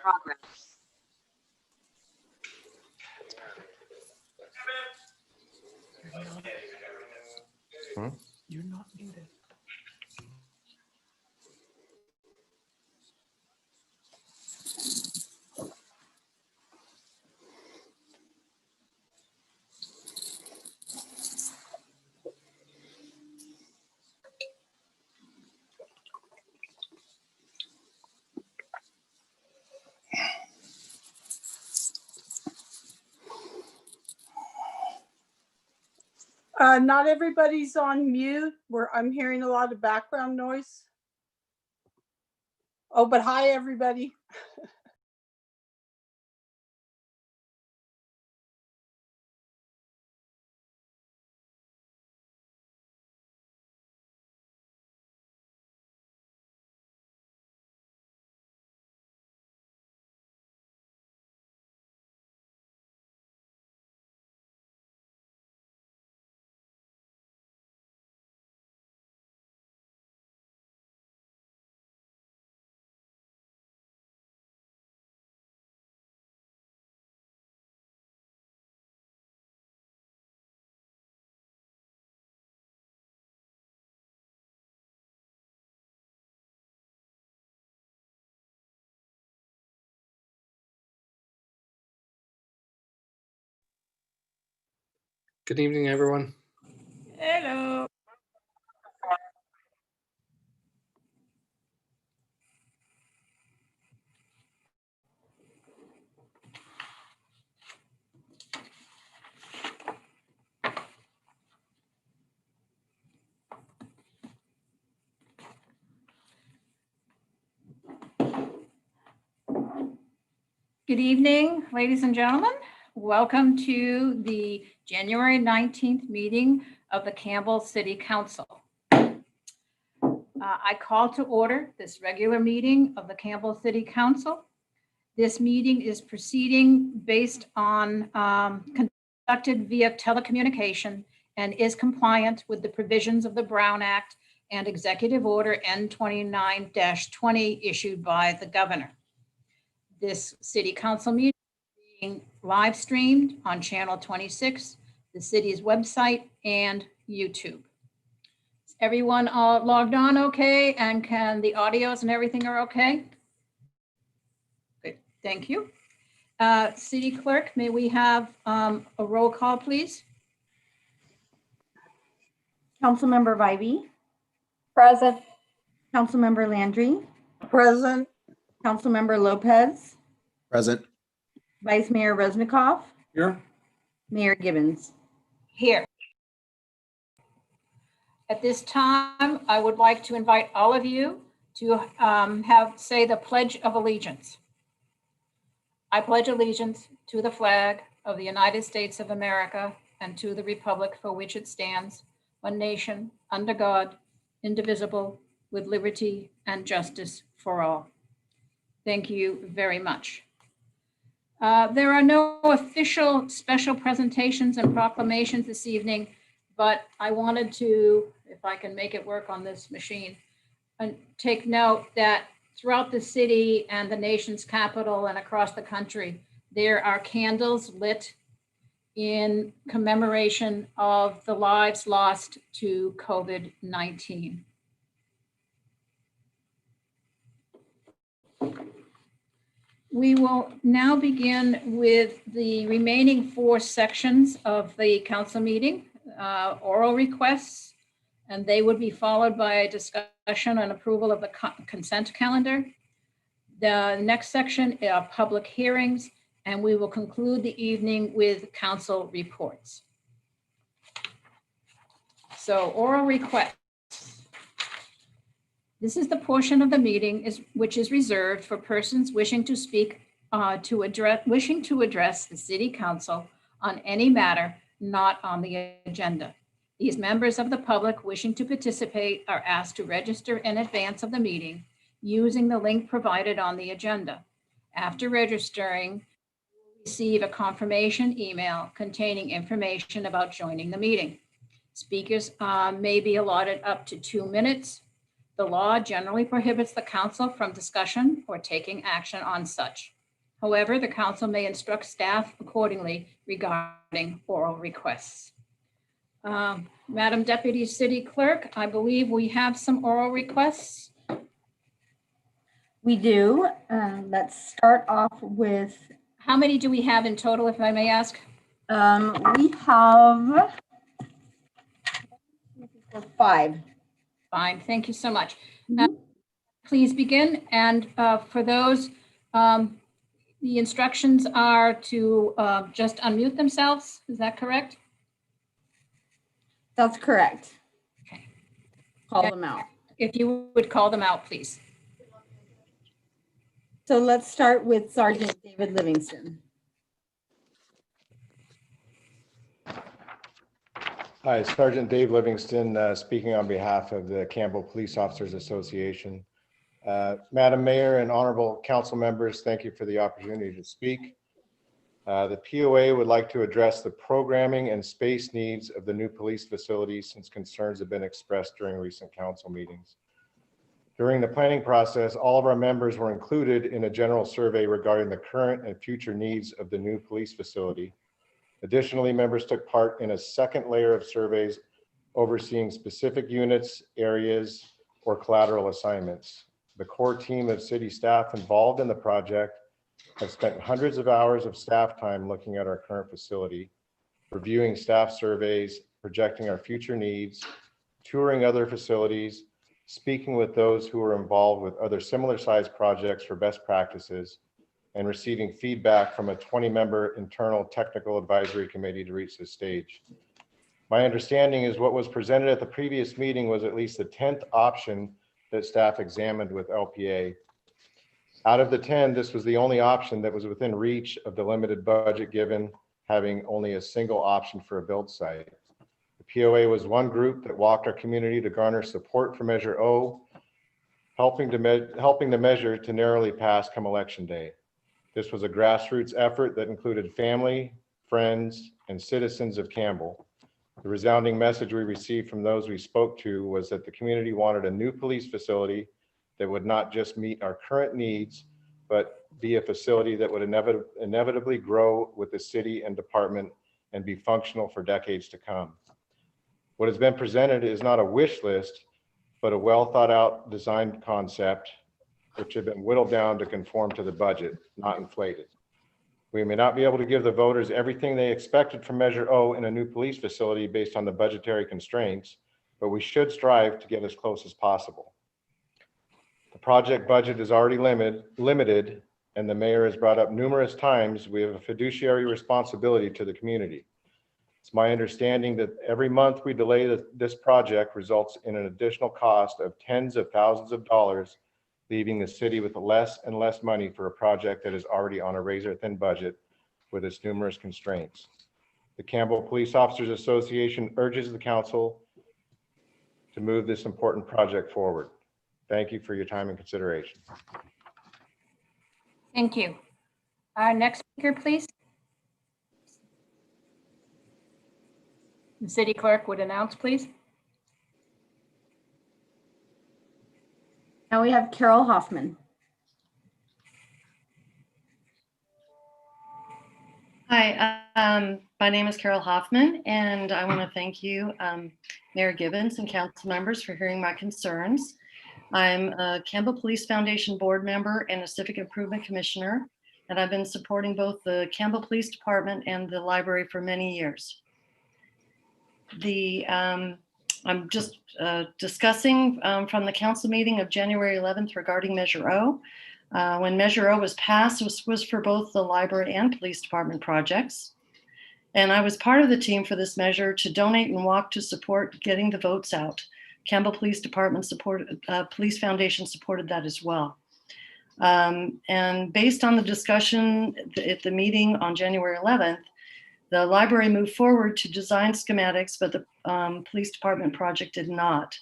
Progress. You're not muted. Not everybody's on mute. I'm hearing a lot of background noise. Oh, but hi, everybody. Good evening, everyone. Hello. Good evening, ladies and gentlemen. Welcome to the January 19th meeting of the Campbell City Council. I call to order this regular meeting of the Campbell City Council. This meeting is proceeding based on conducted via telecommunication and is compliant with the provisions of the Brown Act and Executive Order N29-20 issued by the governor. This city council meeting is being live streamed on channel 26, the city's website, and YouTube. Is everyone logged on okay? And can the audios and everything are okay? Good, thank you. City clerk, may we have a roll call, please? Councilmember Vibey, Present. Councilmember Landry, Present. Councilmember Lopez, Present. Vice Mayor Resnikoff, Here. Mayor Gibbons. Here. At this time, I would like to invite all of you to say the Pledge of Allegiance. I pledge allegiance to the flag of the United States of America and to the republic for which it stands, one nation, under God, indivisible, with liberty and justice for all. Thank you very much. There are no official special presentations and proclamations this evening, but I wanted to, if I can make it work on this machine, and take note that throughout the city and the nation's capital and across the country, there are candles lit in commemoration of the lives lost to COVID-19. We will now begin with the remaining 4 sections of the council meeting, oral requests, and they would be followed by a discussion and approval of the consent calendar. The next section are public hearings, and we will conclude the evening with council reports. So oral requests. This is the portion of the meeting which is reserved for persons wishing to speak wishing to address the city council on any matter not on the agenda. These members of the public wishing to participate are asked to register in advance of the meeting using the link provided on the agenda. After registering, you will receive a confirmation email containing information about joining the meeting. Speakers may be allotted up to 2 minutes. The law generally prohibits the council from discussion or taking action on such. However, the council may instruct staff accordingly regarding oral requests. Madam Deputy City Clerk, I believe we have some oral requests. We do. Let's start off with, How many do we have in total, if I may ask? we have 5. Fine, thank you so much. Mhm. Please begin. And for those, the instructions are to just unmute themselves. Is that correct? That's correct. Okay. Call them out. If you would call them out, please. So let's start with Sergeant David Livingston. Hi, Sergeant Dave Livingston, speaking on behalf of the Campbell Police Officers Association. Madam Mayor and honorable council members, thank you for the opportunity to speak. The POA would like to address the programming and space needs of the new police facility since concerns have been expressed during recent council meetings. During the planning process, all of our members were included in a general survey regarding the current and future needs of the new police facility. Additionally, members took part in a second layer of surveys overseeing specific units, areas, or collateral assignments. The core team of city staff involved in the project have spent hundreds of hours of staff time looking at our current facility, reviewing staff surveys, projecting our future needs, touring other facilities, speaking with those who are involved with other similar sized projects for best practices, and receiving feedback from a 20-member internal technical advisory committee to reach this stage. My understanding is what was presented at the previous meeting was at least the 10th option that staff examined with LPA. Out of the 10, this was the only option that was within reach of the limited budget given, having only a single option for a build site. The POA was one group that walked our community to garner support for Measure O, helping the measure to narrowly pass come election day. This was a grassroots effort that included family, friends, and citizens of Campbell. The resounding message we received from those we spoke to was that the community wanted a new police facility that would not just meet our current needs, but be a facility that would inevitably grow with the city and department and be functional for decades to come. What has been presented is not a wish list, but a well thought out design concept, which have been whittled down to conform to the budget, not inflated. We may not be able to give the voters everything they expected from Measure O in a new police facility based on the budgetary constraints, but we should strive to get as close as possible. The project budget is already limited, and the mayor has brought up numerous times we have a fiduciary responsibility to the community. It's my understanding that every month we delay this project results in an additional cost of tens of thousands of dollars, leaving the city with less and less money for a project that is already on a razor-thin budget with its numerous constraints. The Campbell Police Officers Association urges the council to move this important project forward. Thank you for your time and consideration. Thank you. Our next speaker, please. The city clerk would announce, please. Now we have Carol Hoffman. Hi, my name is Carol Hoffman, and I want to thank you, Mayor Gibbons and council members for hearing my concerns. I'm a Campbell Police Foundation board member and a Civic Improvement Commissioner, and I've been supporting both the Campbell Police Department and the library for many years. I'm just discussing from the council meeting of January 11th regarding Measure O. When Measure O was passed, it was for both the library and police department projects. And I was part of the team for this measure to donate and walk to support getting the votes out. Campbell Police Department supported, Police Foundation supported that as well. And based on the discussion at the meeting on January 11th, the library moved forward to design schematics, but the police department project did not.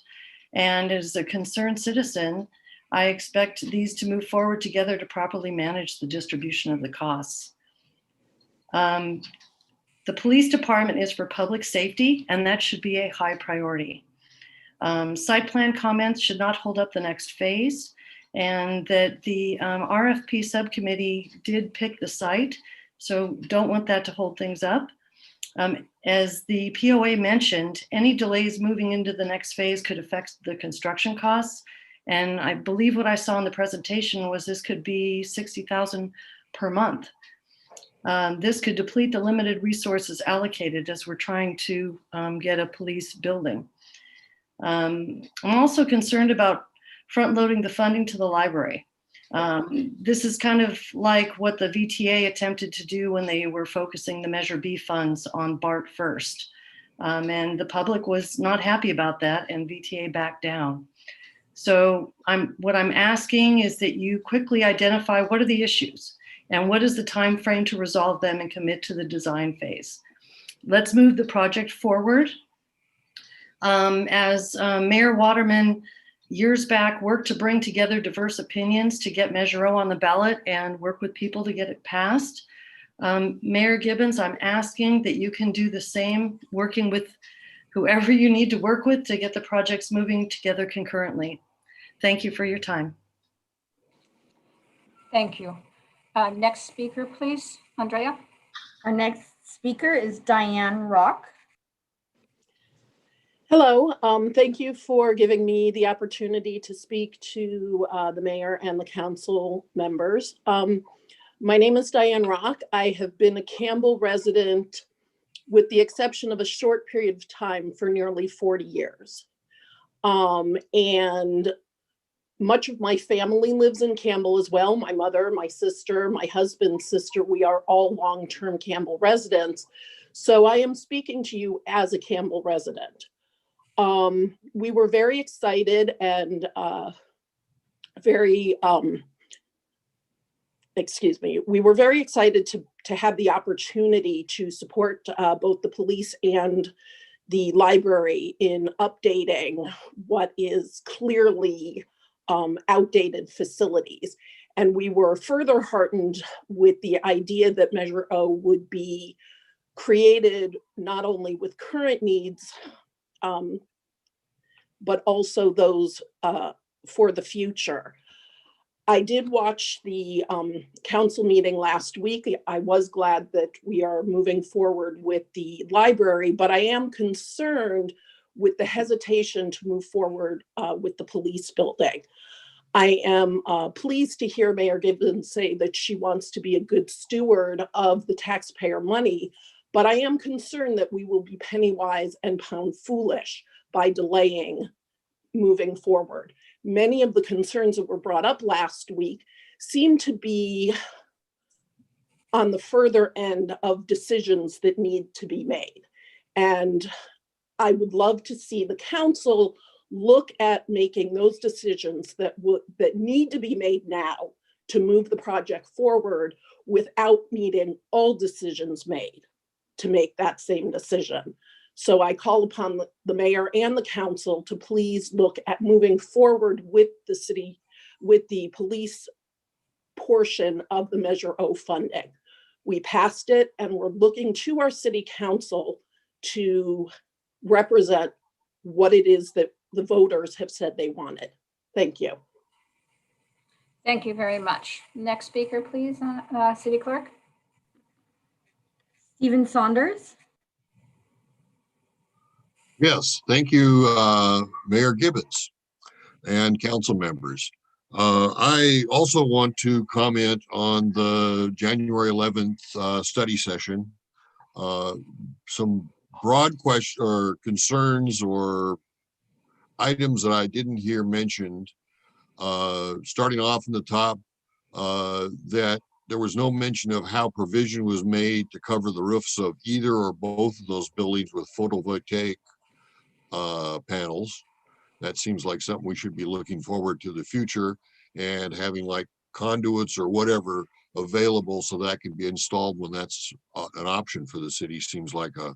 And as a concerned citizen, I expect these to move forward together to properly manage the distribution of the costs. The police department is for public safety, and that should be a high priority. Site plan comments should not hold up the next phase, and that the RFP subcommittee did pick the site, so don't want that to hold things up. As the POA mentioned, any delays moving into the next phase could affect the construction costs. And I believe what I saw in the presentation was this could be $60,000 per month. This could deplete the limited resources allocated as we're trying to get a police building. I'm also concerned about front loading the funding to the library. This is kind of like what the VTA attempted to do when they were focusing the Measure B funds on BART first. And the public was not happy about that, and VTA backed down. So what I'm asking is that you quickly identify what are the issues and what is the time frame to resolve them and commit to the design phase. Let's move the project forward. As Mayor Waterman years back worked to bring together diverse opinions to get Measure O on the ballot and work with people to get it passed. Mayor Gibbons, I'm asking that you can do the same, working with whoever you need to work with to get the projects moving together concurrently. Thank you for your time. Thank you. Next speaker, please, Andrea. Our next speaker is Diane Rock. Hello, thank you for giving me the opportunity to speak to the mayor and the council members. My name is Diane Rock. I have been a Campbell resident with the exception of a short period of time for nearly 40 years. And much of my family lives in Campbell as well. My mother, my sister, my husband's sister, we are all long-term Campbell residents. So I am speaking to you as a Campbell resident. We were very excited and we were very excited to have the opportunity to support both the police and the library in updating what is clearly outdated facilities. And we were further heartened with the idea that Measure O would be created not only with current needs, but also those for the future. I did watch the council meeting last week. I was glad that we are moving forward with the library, but I am concerned with the hesitation to move forward with the police building. I am pleased to hear Mayor Gibbons say that she wants to be a good steward of the taxpayer money, but I am concerned that we will be penny wise and pound foolish by delaying moving forward. Many of the concerns that were brought up last week seem to be on the further end of decisions that need to be made. And I would love to see the council look at making those decisions that need to be made now to move the project forward without needing all decisions made to make that same decision. So I call upon the mayor and the council to please look at moving forward with the city, with the police portion of the Measure O funding. We passed it and we're looking to our city council to represent what it is that the voters have said they wanted. Thank you. Thank you very much. Next speaker, please, City Clerk. Stephen Saunders. Yes, thank you, Mayor Gibbons and council members. I also want to comment on the January 11th study session. Some broad questions or concerns or items that I didn't hear mentioned. Starting off in the top, that there was no mention of how provision was made to cover the roofs of either or both of those buildings with photovoltaic panels. That seems like something we should be looking forward to the future and having like conduits or whatever available so that can be installed when that's an option for the city. Seems like a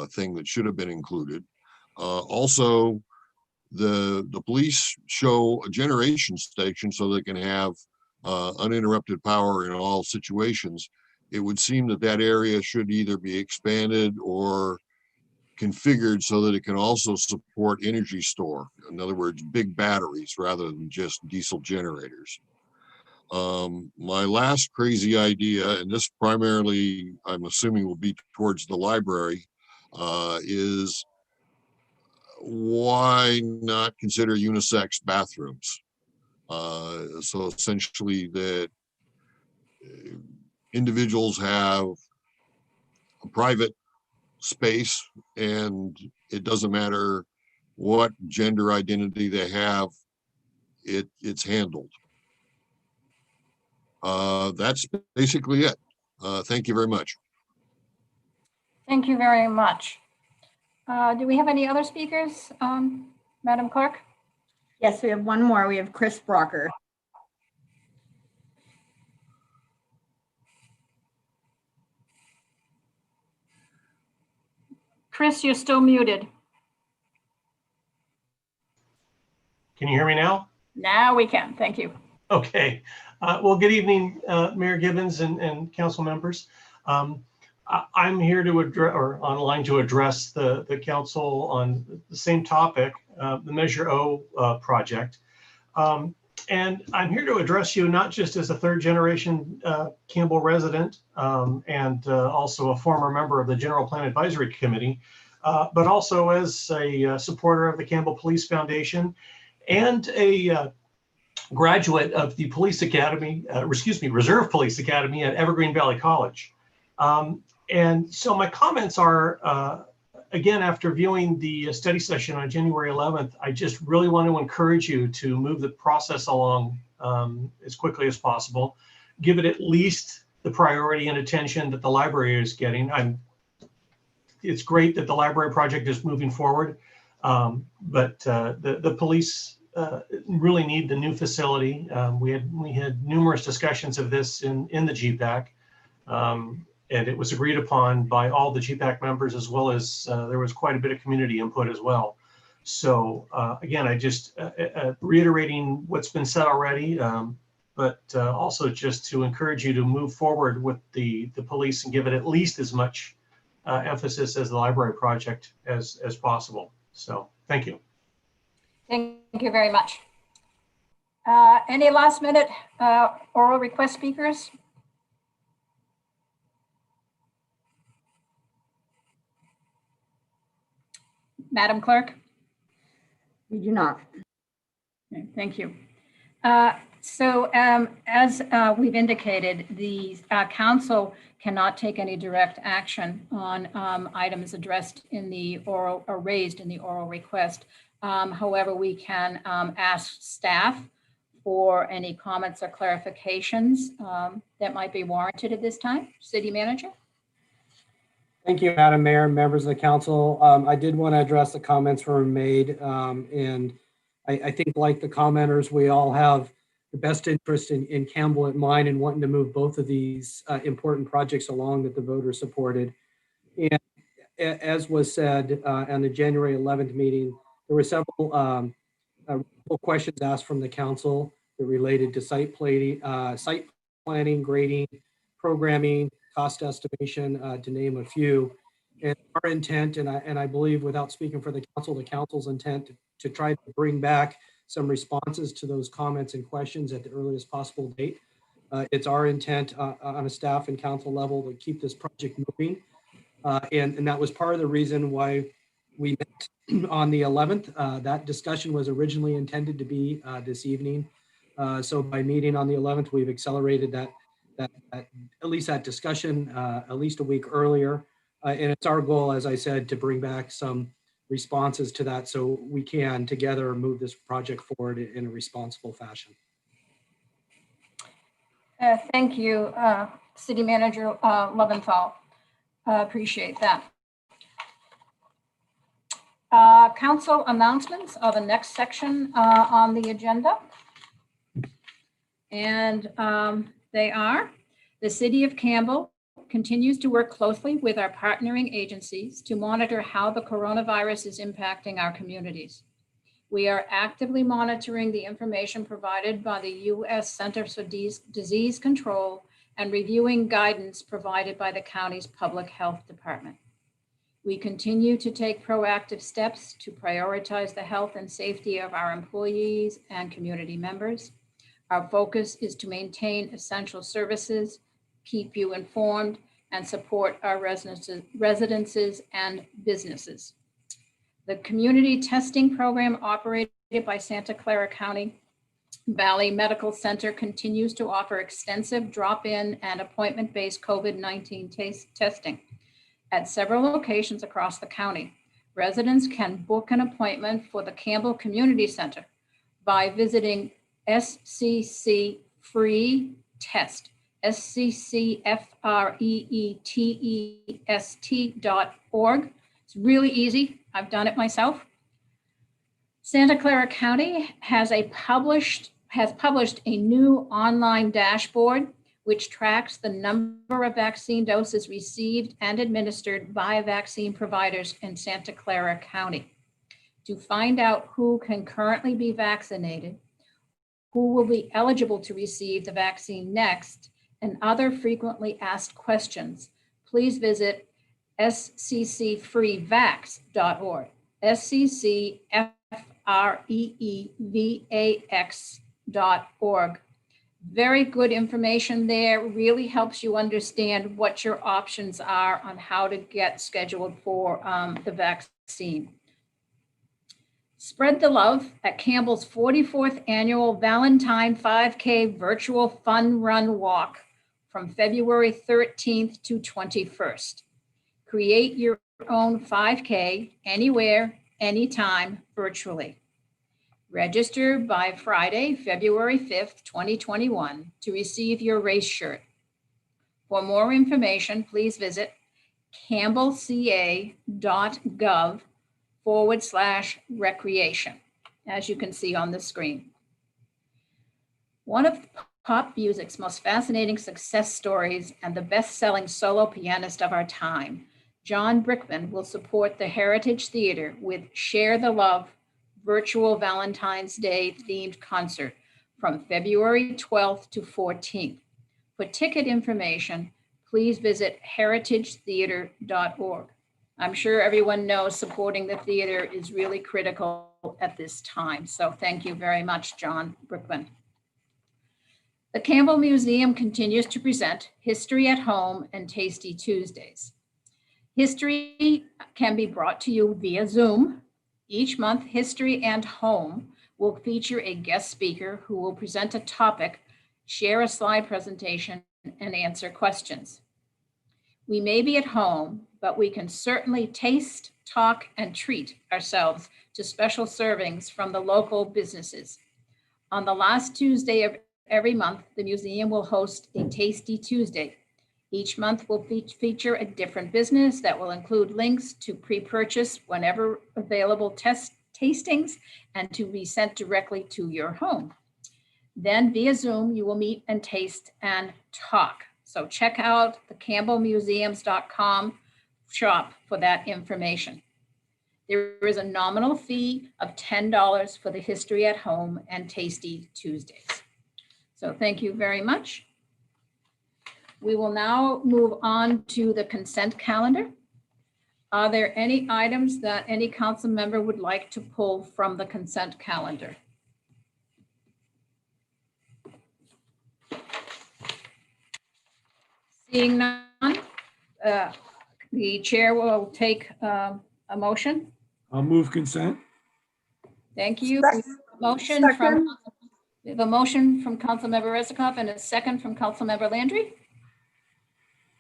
thing that should have been included. Also, the police show a generation station so they can have uninterrupted power in all situations. It would seem that that area should either be expanded or configured so that it can also support energy store. In other words, big batteries rather than just diesel generators. My last crazy idea, and this primarily, I'm assuming will be towards the library, is why not consider unisex bathrooms? So essentially that individuals have a private space and it doesn't matter what gender identity they have, it's handled. That's basically it. Thank you very much. Thank you very much. Do we have any other speakers, Madam Clerk? Yes, we have one more. We have Chris Brocker. Chris, you're still muted. Can you hear me now? Now we can. Thank you. Okay. Well, good evening, Mayor Gibbons and council members. I'm here to address, or online to address the council on the same topic, the Measure O project. And I'm here to address you not just as a third generation Campbell resident and also a former member of the General Plan Advisory Committee, but also as a supporter of the Campbell Police Foundation and a graduate of the Police Academy, Reserve Police Academy at Evergreen Valley College. And so my comments are, again, after viewing the study session on January 11th, I just really want to encourage you to move the process along as quickly as possible. Give it at least the priority and attention that the library is getting. It's great that the library project is moving forward, but the police really need the new facility. We had numerous discussions of this in the GPAC. And it was agreed upon by all the GPAC members, as well as there was quite a bit of community input as well. So again, I just reiterating what's been said already, but also just to encourage you to move forward with the police and give it at least as much emphasis as the library project as possible. So thank you. Thank you very much. Any last minute oral request speakers? Madam Clerk? We do not. Okay, thank you. So as we've indicated, the council cannot take any direct action on items addressed in the oral or raised in the oral request. However, we can ask staff for any comments or clarifications that might be warranted at this time. City Manager? Thank you, Madam Mayor, members of the council. I did want to address the comments were made, and I think like the commenters, we all have the best interest in Campbell in mind and wanting to move both of these important projects along that the voters supported. And as was said on the January 11th meeting, there were several questions asked from the council that related to site planning, grading, programming, cost estimation, to name a few. And our intent, and I believe without speaking for the council's intent to try to bring back some responses to those comments and questions at the earliest possible date. It's our intent on a staff and council level to keep this project moving. And that was part of the reason why we met on the 11th. That discussion was originally intended to be this evening. So by meeting on the 11th, we've accelerated that at least that discussion at least a week earlier. And it's our goal, as I said, to bring back some responses to that so we can together move this project forward in a responsible fashion. Thank you, City Manager Leventhal. Appreciate that. Council announcements are the next section on the agenda. And they are: the City of Campbell continues to work closely with our partnering agencies to monitor how the coronavirus is impacting our communities. We are actively monitoring the information provided by the U.S. Centers for Disease Control and reviewing guidance provided by the county's public health department. We continue to take proactive steps to prioritize the health and safety of our employees and community members. Our focus is to maintain essential services, keep you informed, and support our residences and businesses. The community testing program operated by Santa Clara County Valley Medical Center continues to offer extensive drop-in and appointment-based COVID-19 testing at several locations across the county. Residents can book an appointment for the Campbell Community Center by visiting SCC Free Test, SCCFREETEST.org. It's really easy. I've done it myself. Santa Clara County has published a new online dashboard which tracks the number of vaccine doses received and administered by vaccine providers in Santa Clara County. To find out who can currently be vaccinated, who will be eligible to receive the vaccine next, and other frequently asked questions, please visit sccfreevax.org, SCCFREEVAX.org. Very good information there, really helps you understand what your options are on how to get scheduled for the vaccine. Spread the love at Campbell's 44th annual Valentine 5K virtual fun run walk from February 13th to 21st. Create your own 5K anywhere, anytime, virtually. Register by Friday, February 5th, 2021 to receive your race shirt. For more information, please visit campbellca.gov/recreation, as you can see on the screen. One of pop music's most fascinating success stories and the best-selling solo pianist of our time, John Brickman, will support the Heritage Theater with Share the Love virtual Valentine's Day themed concert from February 12th to 14th. For ticket information, please visit heritagetheater.org. I'm sure everyone knows supporting the theater is really critical at this time. So thank you very much, John Brickman. The Campbell Museum continues to present History at Home and Tasty Tuesdays. History can be brought to you via Zoom. Each month, History and Home will feature a guest speaker who will present a topic, share a slide presentation, and answer questions. We may be at home, but we can certainly taste, talk, and treat ourselves to special servings from the local businesses. On the last Tuesday of every month, the museum will host a Tasty Tuesday. Each month will feature a different business that will include links to pre-purchase whenever available tastings and to be sent directly to your home. Then via Zoom, you will meet and taste and talk. So check out the campbellmuseums.com shop for that information. There is a nominal fee of $10 for the History at Home and Tasty Tuesdays. So thank you very much. We will now move on to the consent calendar. Are there any items that any council member would like to pull from the consent calendar? Seeing none, the chair will take a motion. I'll move consent. Thank you. Second. We have a motion from Councilmember Resnikoff and a second from Councilmember Landry.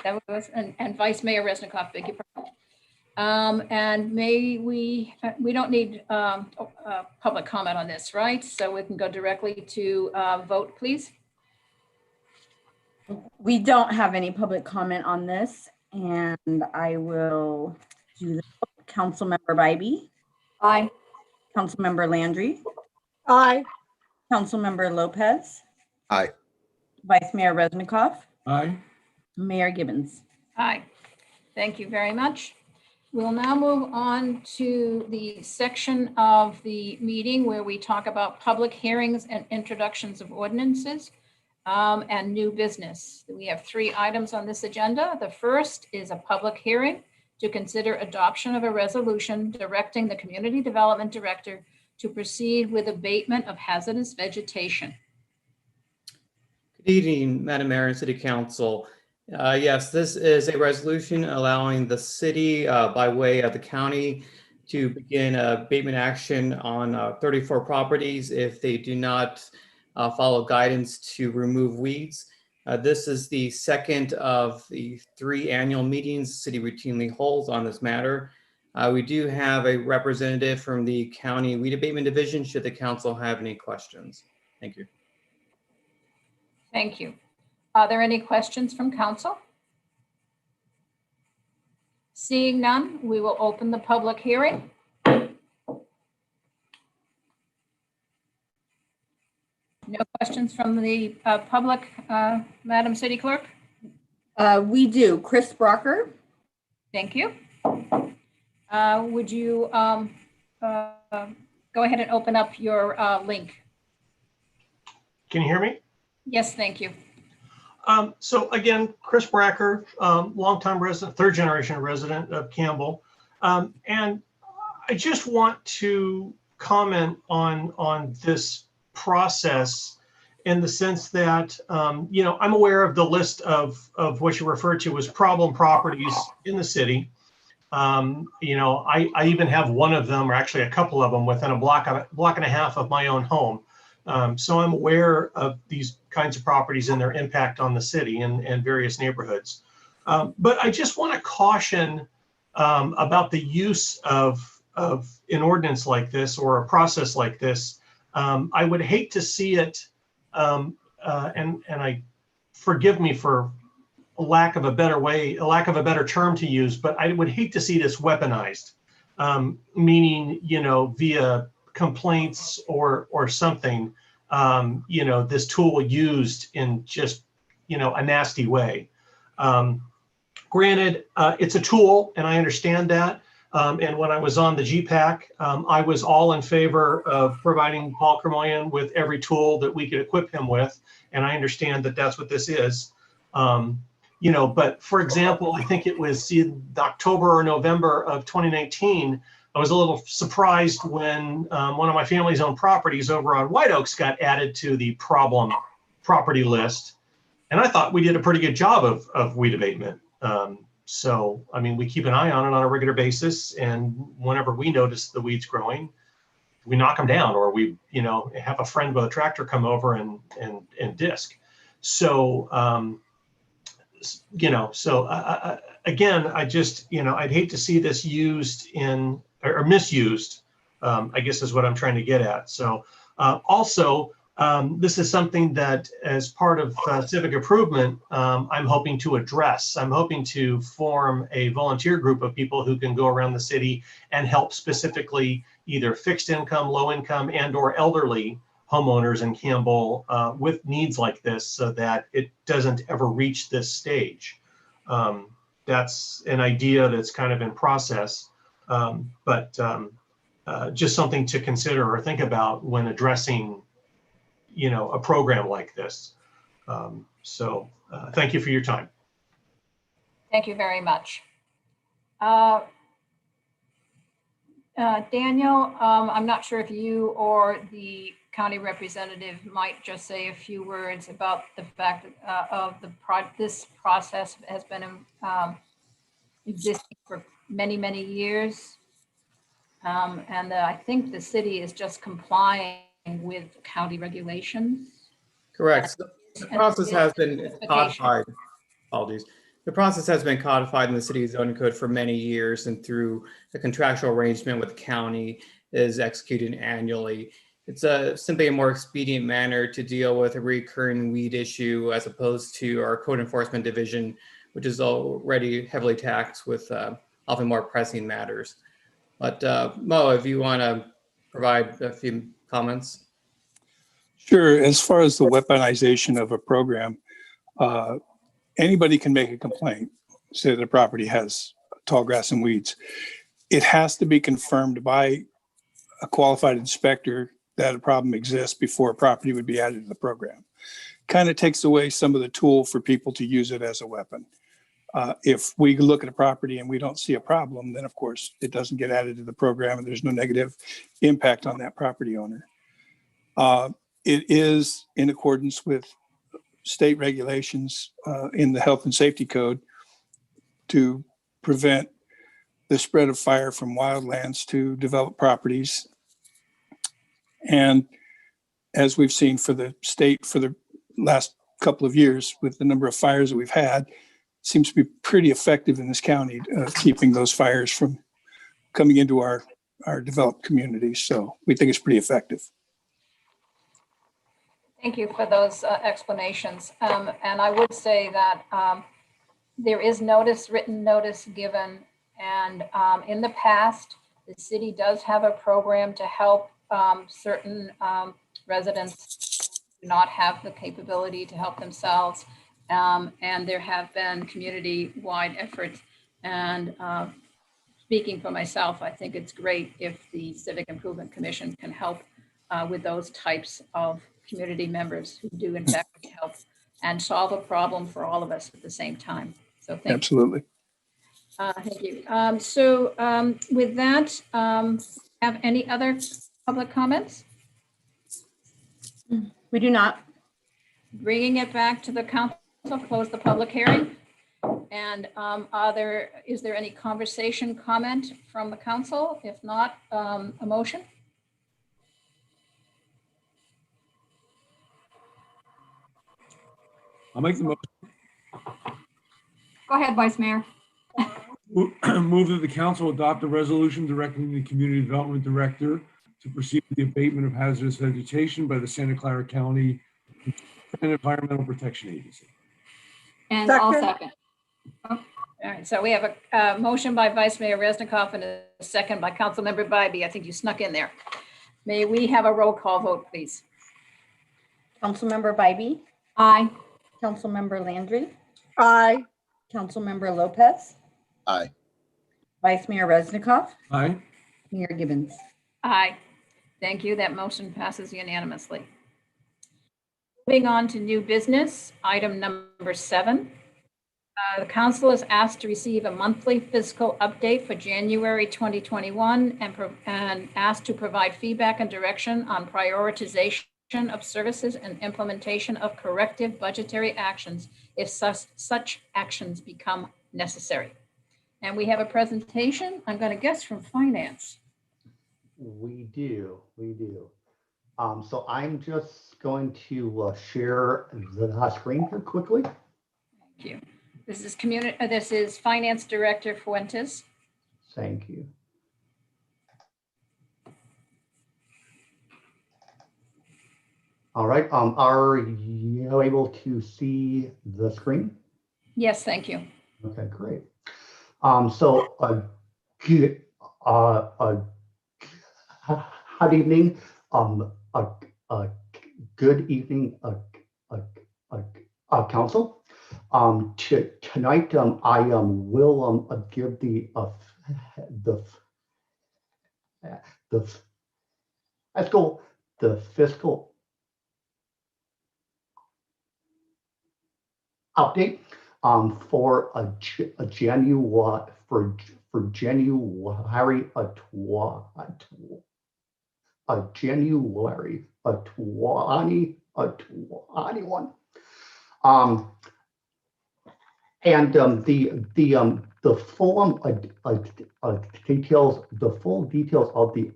That was, and Vice Mayor Resnikoff, beg your pardon. And we don't need public comment on this, right? So we can go directly to vote, please. We don't have any public comment on this, and I will do the vote. Councilmember Bybee. Aye. Councilmember Landry. Aye. Councilmember Lopez. Aye. Vice Mayor Resnikoff. Aye. Mayor Gibbons. Aye. Thank you very much. We'll now move on to the section of the meeting where we talk about public hearings and introductions of ordinances and new business. We have 3 items on this agenda. The first is a public hearing to consider adoption of a resolution directing the Community Development Director to proceed with abatement of hazardous vegetation. Good evening, Madam Mayor and City Council. Yes, this is a resolution allowing the city by way of the county to begin abatement action on 34 properties if they do not follow guidance to remove weeds. This is the second of the 3 annual meetings the city routinely holds on this matter. We do have a representative from the County Weed Abatement Division should the council have any questions. Thank you. Thank you. Are there any questions from council? Seeing none, we will open the public hearing. No questions from the public, Madam City Clerk? We do. Chris Brocker. Thank you. Would you go ahead and open up your link? Can you hear me? Yes, thank you. So again, Chris Bracker, longtime resident, 3rd generation resident of Campbell. And I just want to comment on this process in the sense that, you know, I'm aware of the list of what you referred to as problem properties in the city. You know, I even have one of them, or actually a couple of them, within a block and a half of my own home. So I'm aware of these kinds of properties and their impact on the city and various neighborhoods. But I just want to caution about the use of an ordinance like this or a process like this. I would hate to see it, and I forgive me for lack of a better term to use, but I would hate to see this weaponized, meaning, you know, via complaints or something, you know, this tool used in just, you know, a nasty way. Granted, it's a tool and I understand that. And when I was on the GPAC, I was all in favor of providing Paul Kermoyan with every tool that we could equip him with. And I understand that that's what this is. You know, but for example, I think it was in October or November of 2019, I was a little surprised when one of my family's own properties over on White Oaks got added to the problem property list. And I thought we did a pretty good job of weed abatement. So, I mean, we keep an eye on it on a regular basis. And whenever we notice the weeds growing, we knock them down, or we, you know, have a friend with a tractor come over and disc. So, you know, so again, I just, you know, I'd hate to see this used in, or misused, I guess is what I'm trying to get at. So also, this is something that as part of civic improvement, I'm hoping to address. I'm hoping to form a volunteer group of people who can go around the city and help specifically either fixed income, low income, and or elderly homeowners in Campbell with needs like this, so that it doesn't ever reach this stage. That's an idea that's kind of in process, but just something to consider or think about when addressing, you know, a program like this. So thank you for your time. Thank you very much. Daniel, I'm not sure if you or the county representative might just say a few words about the fact of this process has been existing for many, many years. And I think the city is just complying with county regulations. Correct. The process has been codified. Apologies. The process has been codified in the city's zoning code for many years, and through the contractual arrangement with the county is executed annually. It's simply a more expedient manner to deal with a recurring weed issue as opposed to our code enforcement division, which is already heavily taxed with often more pressing matters. But Mo, if you want to provide a few comments. Sure. As far as the weaponization of a program, anybody can make a complaint, say the property has tall grass and weeds. It has to be confirmed by a qualified inspector that a problem exists before a property would be added to the program. Kind of takes away some of the tool for people to use it as a weapon. If we look at a property and we don't see a problem, then of course it doesn't get added to the program and there's no negative impact on that property owner. It is in accordance with state regulations in the Health and Safety Code to prevent the spread of fire from wildlands to developed properties. And as we've seen for the state for the last couple of years with the number of fires that we've had, seems to be pretty effective in this county of keeping those fires from coming into our developed communities. So we think it's pretty effective. Thank you for those explanations. And I would say that there is written notice given. And in the past, the city does have a program to help certain residents who do not have the capability to help themselves. And there have been community-wide efforts. And speaking for myself, I think it's great if the Civic Improvement Commission can help with those types of community members who do in fact help and solve a problem for all of us at the same time. So thank Absolutely. you. Thank you. So with that, have any other public comments? We do not. Bringing it back to the council, close the public hearing. And is there any conversation comment from the council? If not, a motion? I'll make the motion. Go ahead, Vice Mayor. Move that the council adopt a resolution directing the community development director to proceed with the abatement of hazardous vegetation by the Santa Clara County Environmental Protection Agency. And I'll second. All right, so we have a motion by Vice Mayor Resnikoff and a second by Councilmember Bybee. I think you snuck in there. May we have a roll call vote, please? Councilmember Bybee, Aye. Councilmember Landry, Aye. Councilmember Lopez, Aye. Vice Mayor Resnikoff, Aye. Mayor Gibbons. Aye. Thank you. That motion passes unanimously. Moving on to new business, item number 7. The council is asked to receive a monthly fiscal update for January 2021 and asked to provide feedback and direction on prioritization of services and implementation of corrective budgetary actions if such actions become necessary. And we have a presentation, I'm going to guess from finance. We do. So I'm just going to share the screen here quickly. Thank you. This is Finance Director Fuentes. Thank you. All right. Are you able to see the screen? Yes, thank you. Okay, great. So good evening. Good evening, council. Tonight, I will give the fiscal update for January 2021. And the full details of the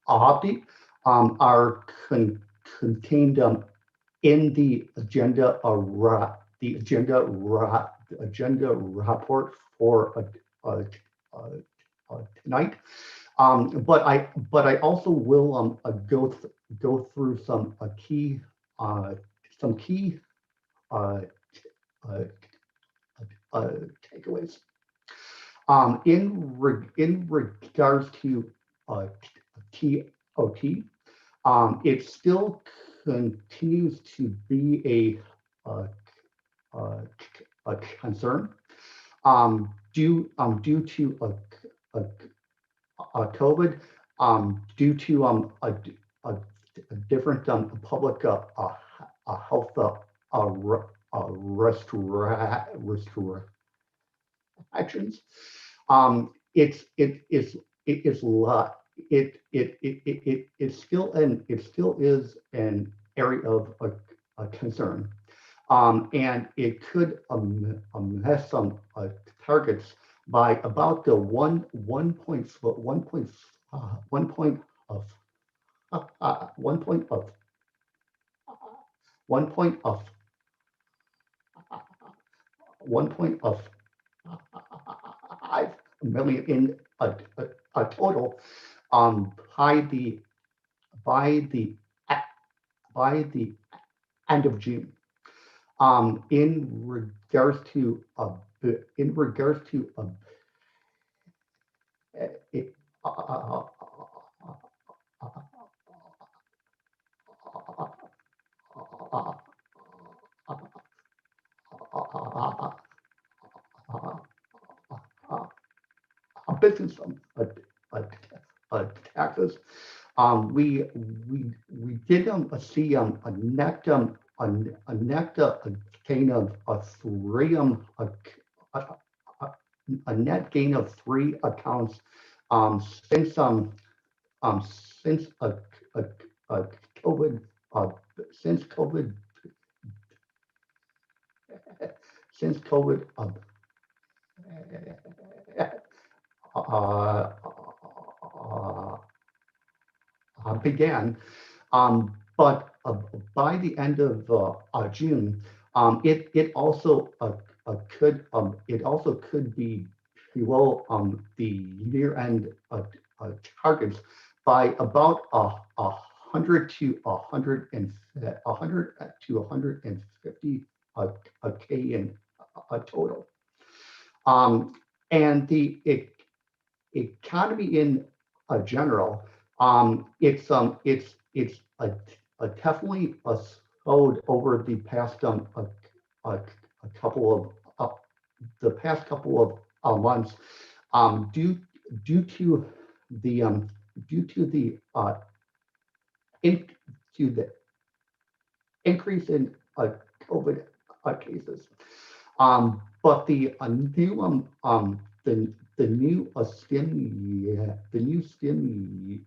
update are contained in the agenda report for tonight. But I also will go through some key takeaways. In regards to TOT, it still continues to be a concern due to COVID, due to a different public health restrictions. It still is an area of concern. And it could miss some targets by about the one point of 5 million in a total by the end of June. In regards to business taxes, we did see a net gain of three accounts since COVID began, but by the end of June, it also could be below the year-end targets by about 100 to 150 K in a total. And the economy in general, it's definitely slowed over the past couple of months due to the increase in COVID cases. But the new stimulus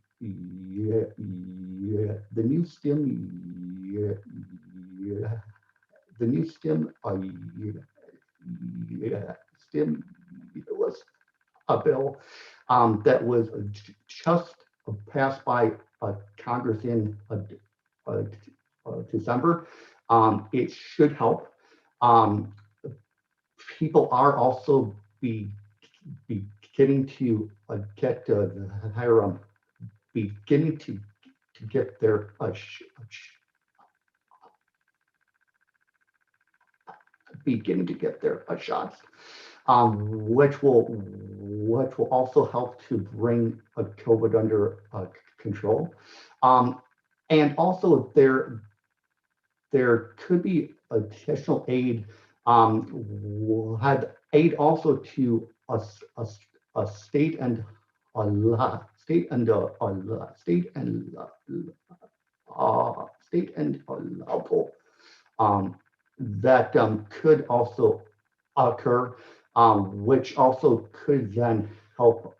bill that was just passed by Congress in December. It should help. People are also beginning to get their shots, which will also help to bring COVID under control. And also there could be additional aid. Had aid also to a state and local that could also occur, which also could then help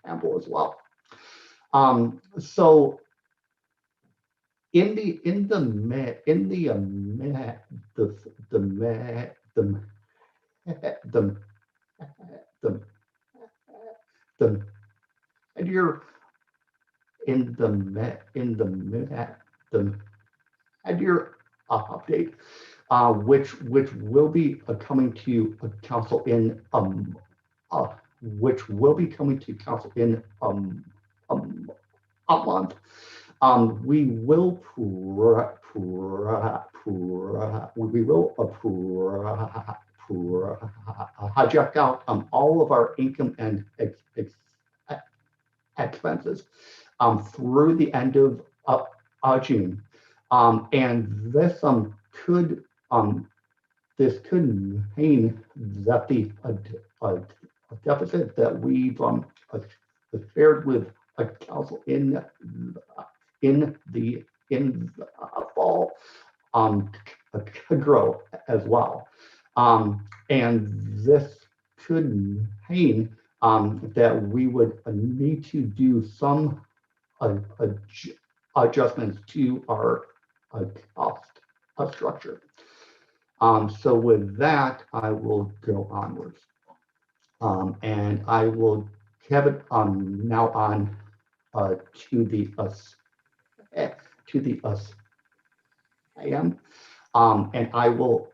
Campbell as well. So in the update, which will be coming to council in a month. We will project out all of our income and expenses through the end of June, and this could mean that the deficit that we've shared with council in the in the fall could grow as well. And this could mean that we would need to do some adjustments to our cost structure. So with that, I will go onwards. And I will have it now on to the and I will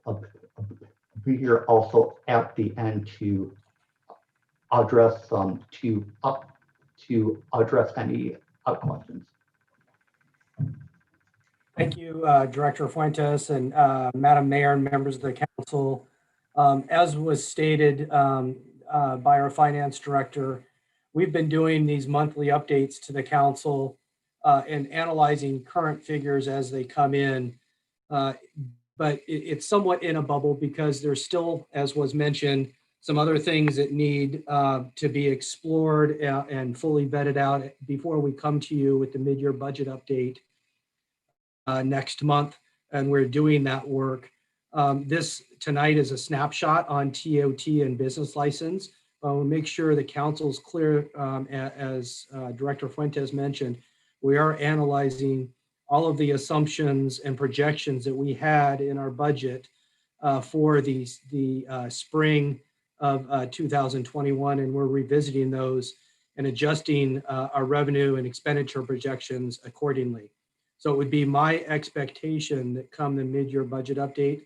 be here also at the end to address to address any questions. Thank you, Director Fuentes and Madam Mayor and members of the council. As was stated by our finance director, we've been doing these monthly updates to the council and analyzing current figures as they come in. But it's somewhat in a bubble because there's still, as was mentioned, some other things that need to be explored and fully vetted out before we come to you with the mid-year budget update next month. And we're doing that work. This tonight is a snapshot on TOT and business license. We'll make sure the council's clear, as Director Fuentes mentioned, we are analyzing all of the assumptions and projections that we had in our budget for the spring of 2021, and we're revisiting those and adjusting our revenue and expenditure projections accordingly. So it would be my expectation that come the mid-year budget update,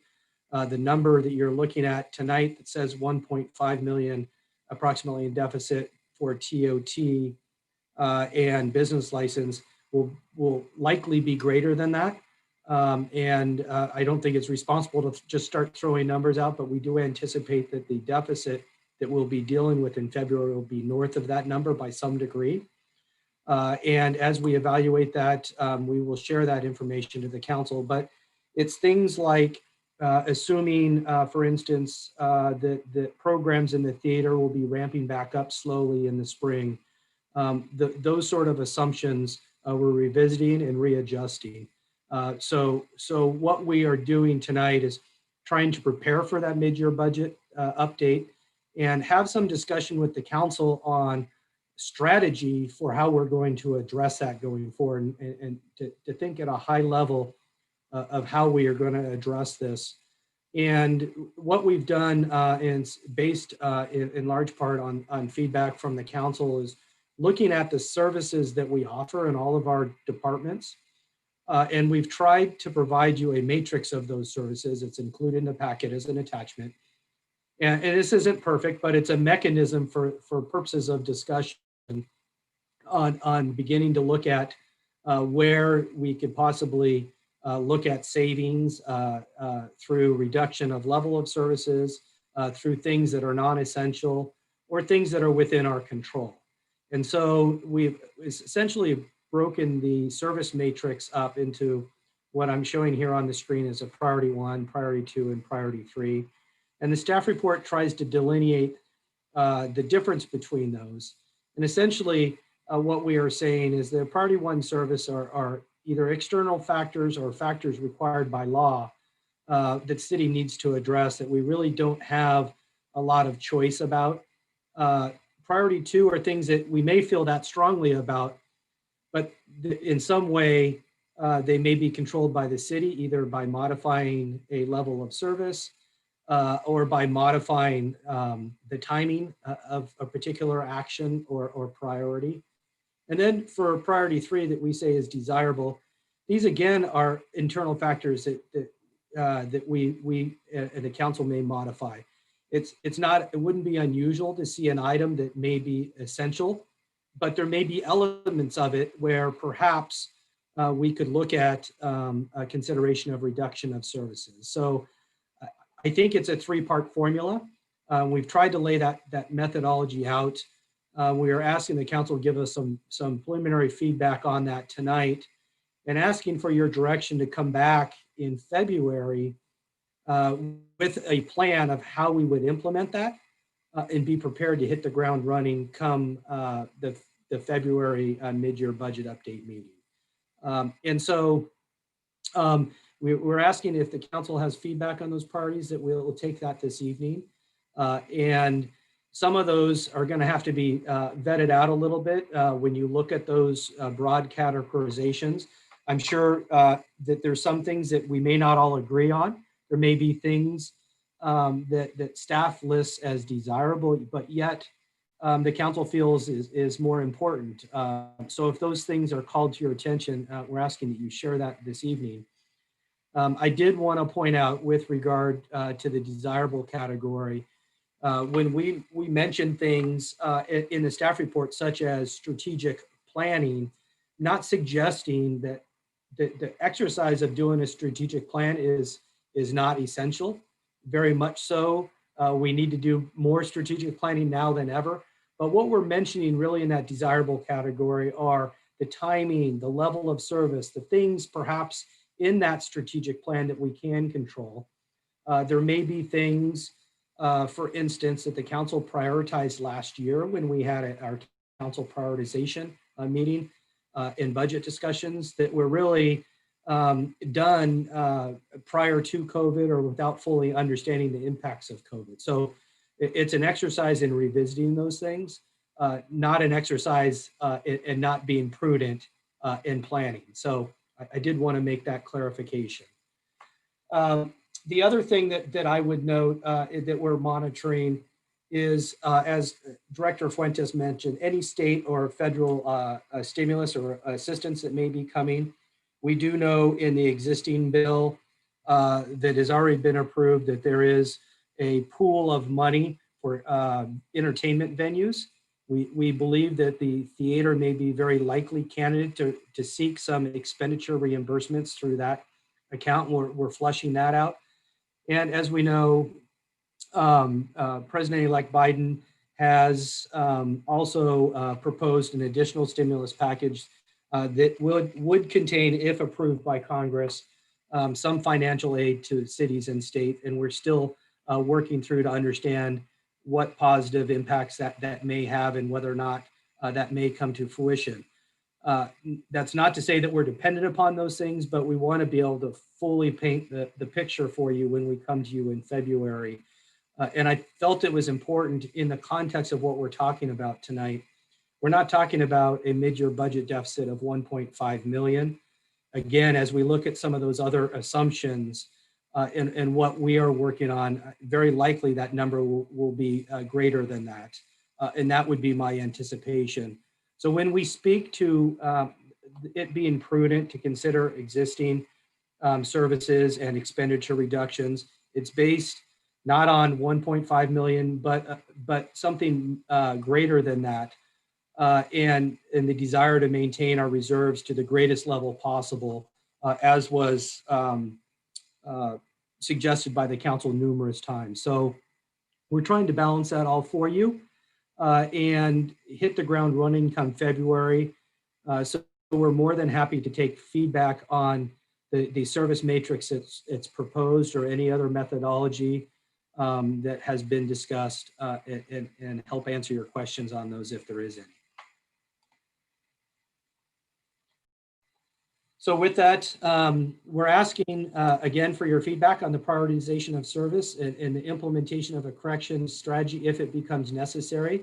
the number that you're looking at tonight that says 1.5 million approximately in deficit for TOT and business license will likely be greater than that. And I don't think it's responsible to just start throwing numbers out, but we do anticipate that the deficit that we'll be dealing with in February will be north of that number by some degree. And as we evaluate that, we will share that information to the council. But it's things like assuming, for instance, that the programs in the theater will be ramping back up slowly in the spring. Those sort of assumptions we're revisiting and readjusting. So what we are doing tonight is trying to prepare for that mid-year budget update and have some discussion with the council on strategy for how we're going to address that going forward and to think at a high level of how we are going to address this. And what we've done is based in large part on feedback from the council is looking at the services that we offer in all of our departments. And we've tried to provide you a matrix of those services. It's included in the packet as an attachment. And this isn't perfect, but it's a mechanism for purposes of discussion on beginning to look at where we could possibly look at savings through reduction of level of services, through things that are non-essential or things that are within our control. And so we've essentially broken the service matrix up into what I'm showing here on the screen as a priority 1, priority 2, and priority 3. And the staff report tries to delineate the difference between those. And essentially what we are saying is the priority 1 service are either external factors or factors required by law that city needs to address that we really don't have a lot of choice about. Priority 2 are things that we may feel that strongly about, but in some way they may be controlled by the city, either by modifying a level of service or by modifying the timing of a particular action or priority. And then for priority 3 that we say is desirable, these again are internal factors that we the council may modify. It wouldn't be unusual to see an item that may be essential, but there may be elements of it where perhaps we could look at a consideration of reduction of services. So I think it's a 3-part formula. We've tried to lay that methodology out. We are asking the council to give us some preliminary feedback on that tonight and asking for your direction to come back in February with a plan of how we would implement that and be prepared to hit the ground running come the February mid-year budget update meeting. And so We're asking if the council has feedback on those priorities, that we'll take that this evening. And some of those are going to have to be vetted out a little bit when you look at those broad categorizations. I'm sure that there's some things that we may not all agree on. There may be things that staff lists as desirable, but yet the council feels is more important. So if those things are called to your attention, we're asking that you share that this evening. I did want to point out with regard to the desirable category, when we mention things in the staff report, such as strategic planning, not suggesting that the exercise of doing a strategic plan is not essential. Very much so. We need to do more strategic planning now than ever. But what we're mentioning really in that desirable category are the timing, the level of service, the things perhaps in that strategic plan that we can control. There may be things, for instance, that the council prioritized last year when we had our council prioritization meeting in budget discussions that were really done prior to COVID or without fully understanding the impacts of COVID. So it's an exercise in revisiting those things, not an exercise in not being prudent in planning. So I did want to make that clarification. The other thing that I would note that we're monitoring is, as Director Fuentes mentioned, any state or federal stimulus or assistance that may be coming. We do know in the existing bill that has already been approved that there is a pool of money for entertainment venues. We believe that the theater may be very likely candidate to seek some expenditure reimbursements through that account. We're flushing that out. And as we know, President-elect Biden has also proposed an additional stimulus package that would contain, if approved by Congress, some financial aid to cities and state. And we're still working through to understand what positive impacts that may have and whether or not that may come to fruition. That's not to say that we're dependent upon those things, but we want to be able to fully paint the picture for you when we come to you in February. And I felt it was important in the context of what we're talking about tonight. We're not talking about a mid-year budget deficit of 1.5 million. Again, as we look at some of those other assumptions and what we are working on, very likely that number will be greater than that. And that would be my anticipation. So when we speak to it being prudent to consider existing services and expenditure reductions, it's based not on 1.5 million, but something greater than that. And the desire to maintain our reserves to the greatest level possible, as was suggested by the council numerous times. So we're trying to balance that all for you and hit the ground running come February. So we're more than happy to take feedback on the service matrix it's proposed or any other methodology that has been discussed and help answer your questions on those if there is any. So with that, we're asking again for your feedback on the prioritization of service and the implementation of a corrections strategy if it becomes necessary.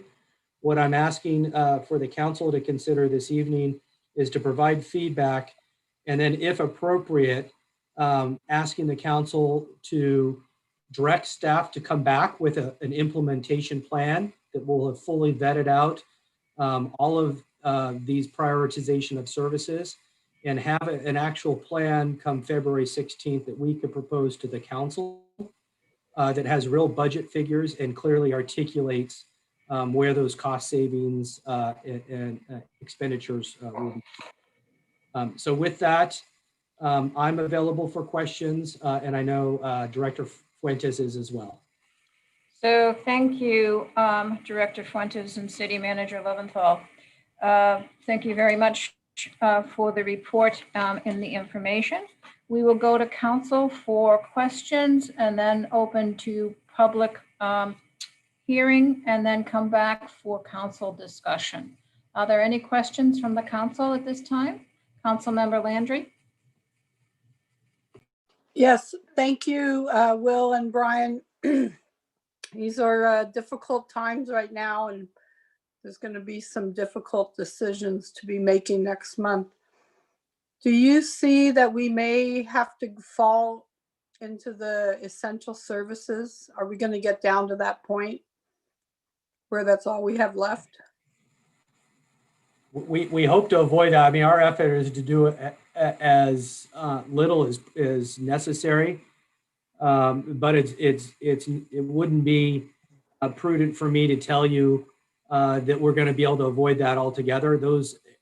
What I'm asking for the council to consider this evening is to provide feedback and then if appropriate, asking the council to direct staff to come back with an implementation plan that will have fully vetted out all of these prioritization of services and have an actual plan come February 16th that we could propose to the council that has real budget figures and clearly articulates where those cost savings and expenditures will be. So with that, I'm available for questions and I know Director Fuentes is as well. So thank you, Director Fuentes and City Manager Leventhal. Thank you very much for the report and the information. We will go to council for questions and then open to public hearing and then come back for council discussion. Are there any questions from the council at this time? Councilmember Landry? Yes, thank you, Will and Brian. These are difficult times right now, and there's going to be some difficult decisions to be making next month. Do you see that we may have to fall into the essential services? Are we going to get down to that point where that's all we have left? We hope to avoid that. I mean, our effort is to do it as little as necessary. But it wouldn't be prudent for me to tell you that we're going to be able to avoid that altogether.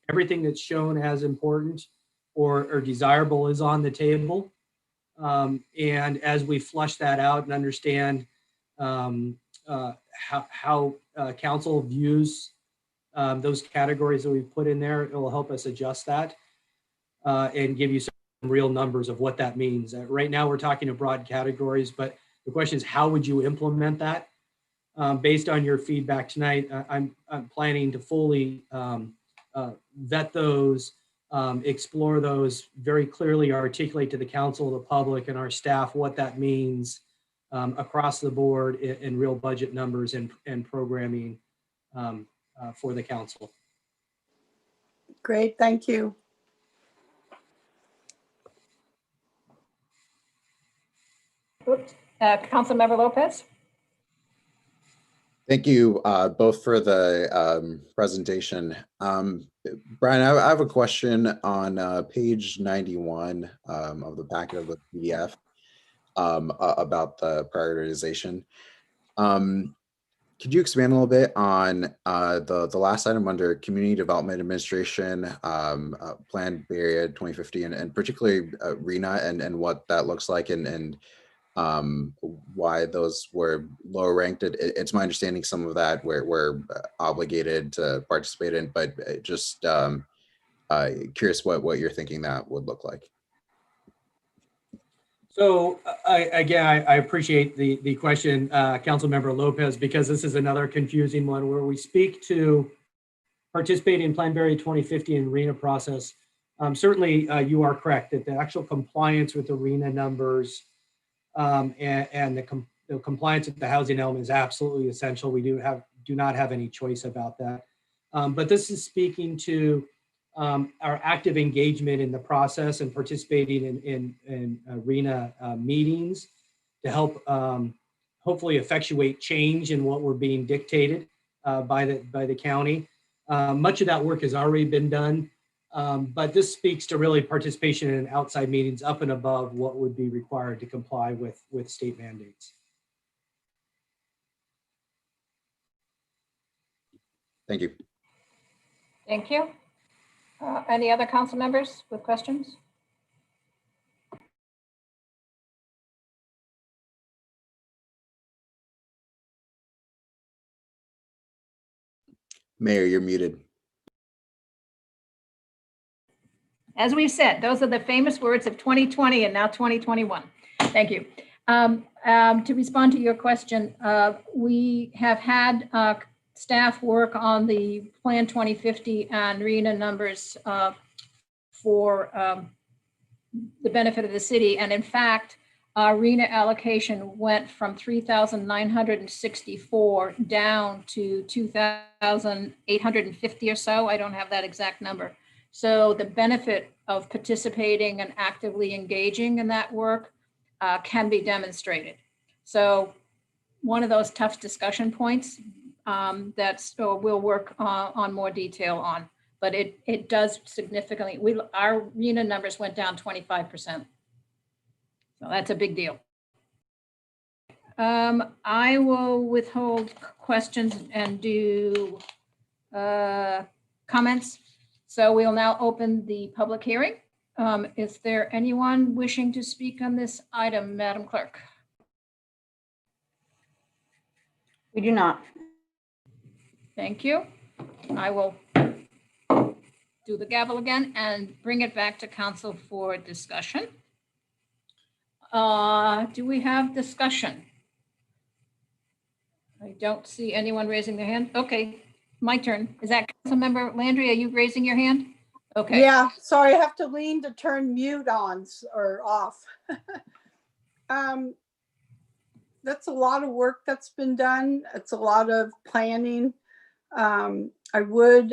Everything that's shown as important or desirable is on the table. And as we flush that out and understand how council views those categories that we've put in there, it will help us adjust that and give you some real numbers of what that means. Right now, we're talking in broad categories, but the question is, how would you implement that? Based on your feedback tonight, I'm planning to fully vet those, explore those, very clearly articulate to the council, the public, and our staff what that means across the board in real budget numbers and programming for the council. Great, thank you. Councilmember Lopez. Thank you both for the presentation. Brian, I have a question on page 91 of the packet of the PDF about the prioritization. Could you expand a little bit on the last item under Community Development Administration, Plan Bay Area 2050, and particularly RENA and what that looks like and why those were lower ranked? It's my understanding some of that we're obligated to participate in, but just curious what you're thinking that would look like. So I appreciate the question, Councilmember Lopez, because this is another confusing one where we speak to participating in Plan Bay Area 2050 and RENA process. Certainly, you are correct that the actual compliance with the RENA numbers and the compliance with the housing element is absolutely essential. We do not have any choice about that. But this is speaking to our active engagement in the process and participating in RENA meetings to help hopefully effectuate change in what we're being dictated by the county. Much of that work has already been done. But this speaks to really participation in outside meetings up and above what would be required to comply with state mandates. Thank you. Thank you. Any other council members with questions? Mayor, you're muted. As we've said, those are the famous words of 2020 and now 2021. Thank you. To respond to your question, we have had staff work on the Plan 2050 and RENA numbers for the benefit of the city. And in fact, our RENA allocation went from 3,964 down to 2,850 or so. I don't have that exact number. So the benefit of participating and actively engaging in that work can be demonstrated. So one of those tough discussion points that we'll work on more detail on, but it does significantly, our RENA numbers went down 25%. So that's a big deal. I will withhold questions and do comments. So we'll now open the public hearing. Is there anyone wishing to speak on this item, Madam Clerk? We do not. Thank you. I will do the gavel again and bring it back to council for discussion. Do we have discussion? I don't see anyone raising their hand. Okay, my turn. Is that Councilmember Landry? Are you raising your hand? Okay. Yeah, sorry, I have to lean to turn mute on or off. That's a lot of work that's been done. It's a lot of planning. I would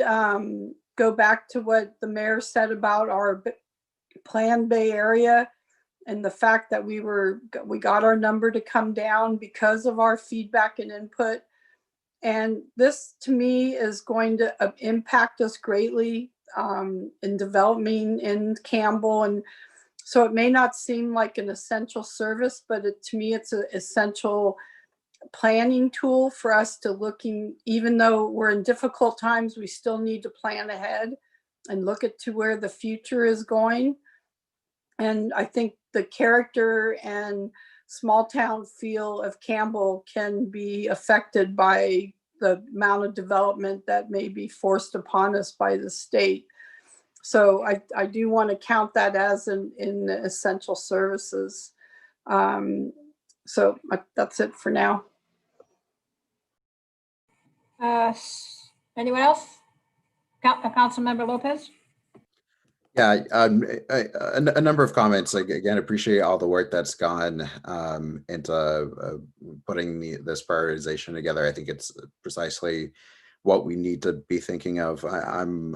go back to what the mayor said about our planned Bay Area and the fact that we got our number to come down because of our feedback and input. And this to me is going to impact us greatly in developing in Campbell. And so it may not seem like an essential service, but to me, it's an essential planning tool for us to looking, even though we're in difficult times, we still need to plan ahead and look at to where the future is going. And I think the character and small town feel of Campbell can be affected by the amount of development that may be forced upon us by the state. So I do want to count that as in essential services. So that's it for now. Anyone else? Councilmember Lopez? Yeah, a number of comments. Again, appreciate all the work that's gone into putting this prioritization together. I think it's precisely what we need to be thinking of. I'm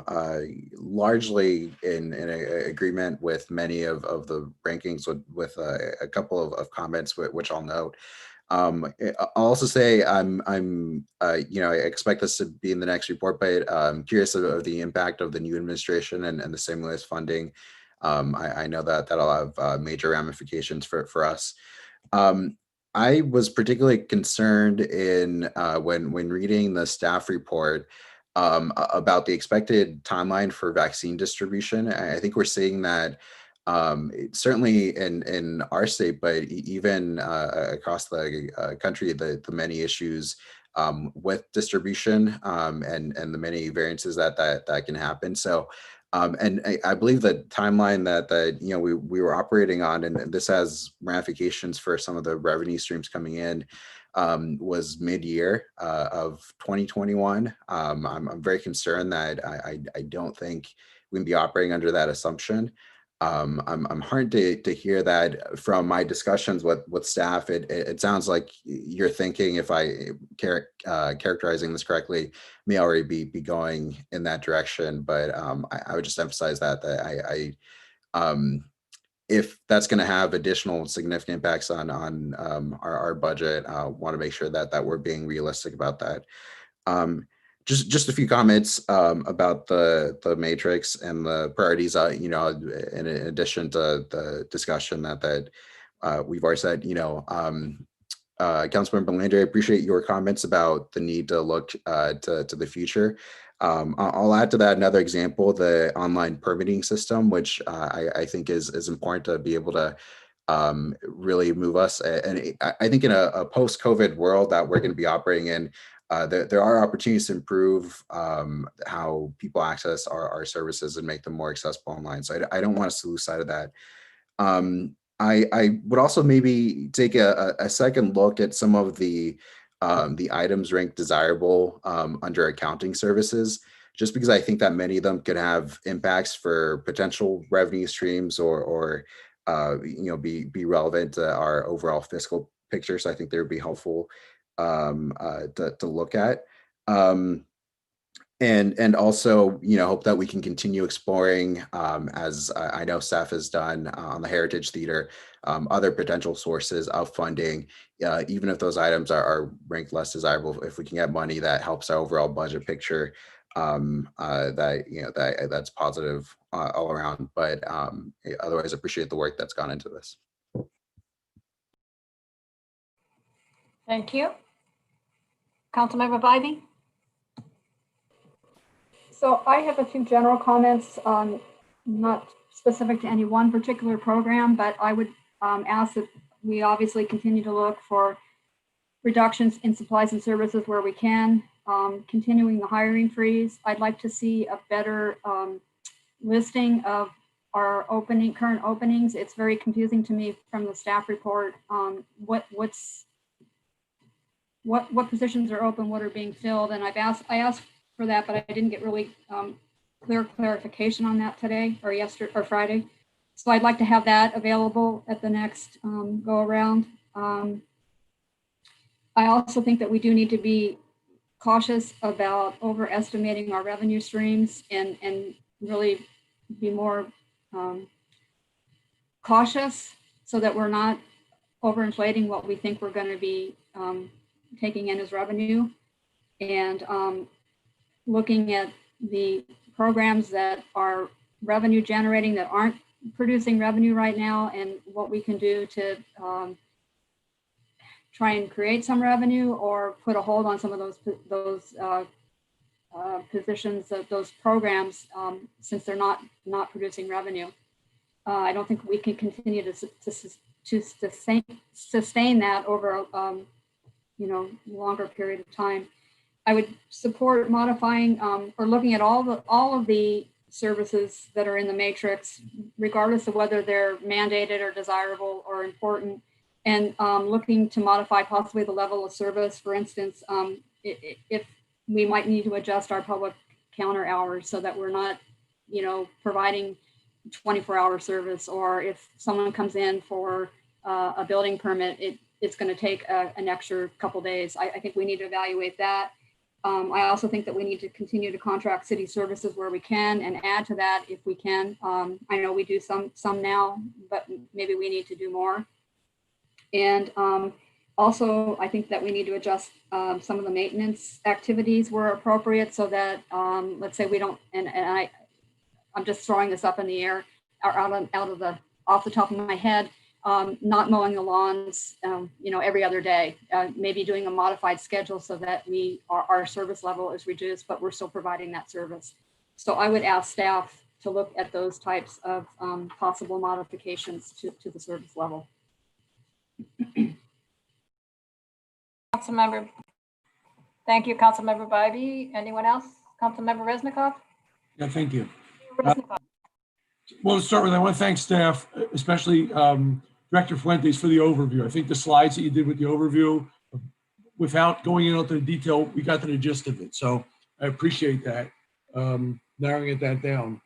largely in agreement with many of the rankings with a couple of comments, which I'll note. I'll also say I expect this to be in the next report, but I'm curious of the impact of the new administration and the stimulus funding. I know that that'll have major ramifications for us. I was particularly concerned in when reading the staff report about the expected timeline for vaccine distribution. I think we're seeing that certainly in our state, but even across the country, the many issues with distribution and the many variances that can happen. So, and I believe the timeline that we were operating on, and this has ramifications for some of the revenue streams coming in, was mid-year of 2021. I'm very concerned that I don't think we can be operating under that assumption. I'm heartened to hear that from my discussions with staff. It sounds like you're thinking, if I characterizing this correctly, may already be going in that direction. But I would just emphasize that if that's going to have additional significant impacts on our budget, I want to make sure that we're being realistic about that. Just a few comments about the matrix and the priorities. In addition to the discussion that we've already said, Councilmember Landry, I appreciate your comments about the need to look to the future. I'll add to that another example, the online permitting system, which I think is important to be able to really move us. And I think in a post-COVID world that we're going to be operating in, there are opportunities to improve how people access our services and make them more accessible online. So I don't want us to lose sight of that. I would also maybe take a second look at some of the items ranked desirable under accounting services, just because I think that many of them could have impacts for potential revenue streams or be relevant to our overall fiscal picture. So I think they would be helpful to look at, and also hope that we can continue exploring, as I know staff has done on the Heritage Theater, other potential sources of funding, even if those items are ranked less desirable. If we can get money that helps our overall budget picture, that's positive all around. But otherwise, appreciate the work that's gone into this. Thank you. Councilmember Bybee? So I have a few general comments on, not specific to any one particular program, but I would ask that we obviously continue to look for reductions in supplies and services where we can, continuing the hiring freeze. I'd like to see a better listing of our current openings. It's very confusing to me from the staff report on what positions are open, what are being filled, and I asked for that, but I didn't get really clear clarification on that today or yesterday or Friday. So I'd like to have that available at the next go around. I also think that we do need to be cautious about overestimating our revenue streams and really be more cautious so that we're not overinflating what we think we're going to be taking in as revenue, and looking at the programs that are revenue generating that aren't producing revenue right now, and what we can do to try and create some revenue or put a hold on some of those positions, those programs, since they're not producing revenue. I don't think we can continue to sustain that over longer period of time. I would support modifying or looking at all of the services that are in the matrix, regardless of whether they're mandated or desirable or important, and looking to modify possibly the level of service. For instance, if we might need to adjust our public counter hours so that we're not, providing 24-hour service, or if someone comes in for a building permit, it's going to take an extra couple days. I think we need to evaluate that. I also think that we need to continue to contract city services where we can and add to that if we can. I know we do some now, but maybe we need to do more. And also, I think that we need to adjust some of the maintenance activities where appropriate, so that let's say we don't, and I'm just throwing this up in the air, or off the top of my head, not mowing the lawns, every other day, maybe doing a modified schedule so that our service level is reduced, but we're still providing that service. So I would ask staff to look at those types of possible modifications to the service level. Councilmember, thank you, Councilmember Bybee. Anyone else? Councilmember Resnikoff? Yeah, thank you. Resnikoff. Well, to start with, I want to thank staff, especially Director Fuentes, for the overview. I think the slides that you did with the overview, without going into the detail, we got to the gist of it. So I appreciate that, narrowing that down.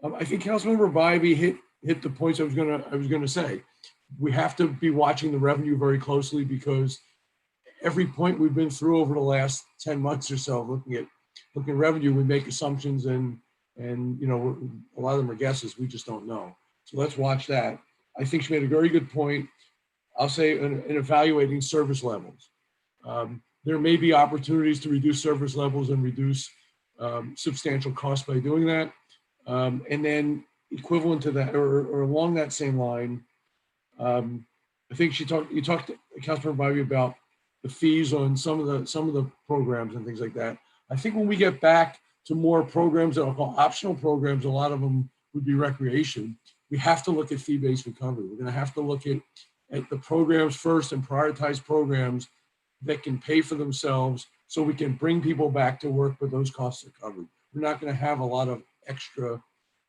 I think Councilmember Bybee hit the points I was gonna say. We have to be watching the revenue very closely, because every point we've been through over the last 10 months or so, looking at revenue, we make assumptions, and a lot of them are guesses. We just don't know. So let's watch that. I think she made a very good point. I'll say in evaluating service levels. There may be opportunities to reduce service levels and reduce substantial costs by doing that. And then equivalent to that, or along that same line, I think you talked to Councilmember Bybee about the fees on some of the programs and things like that. I think when we get back to more programs that are called optional programs, a lot of them would be recreation. We have to look at fee-based recovery. We're going to have to look at the programs first and prioritize programs that can pay for themselves, so we can bring people back to work, but those costs are covered. We're not going to have a lot of extra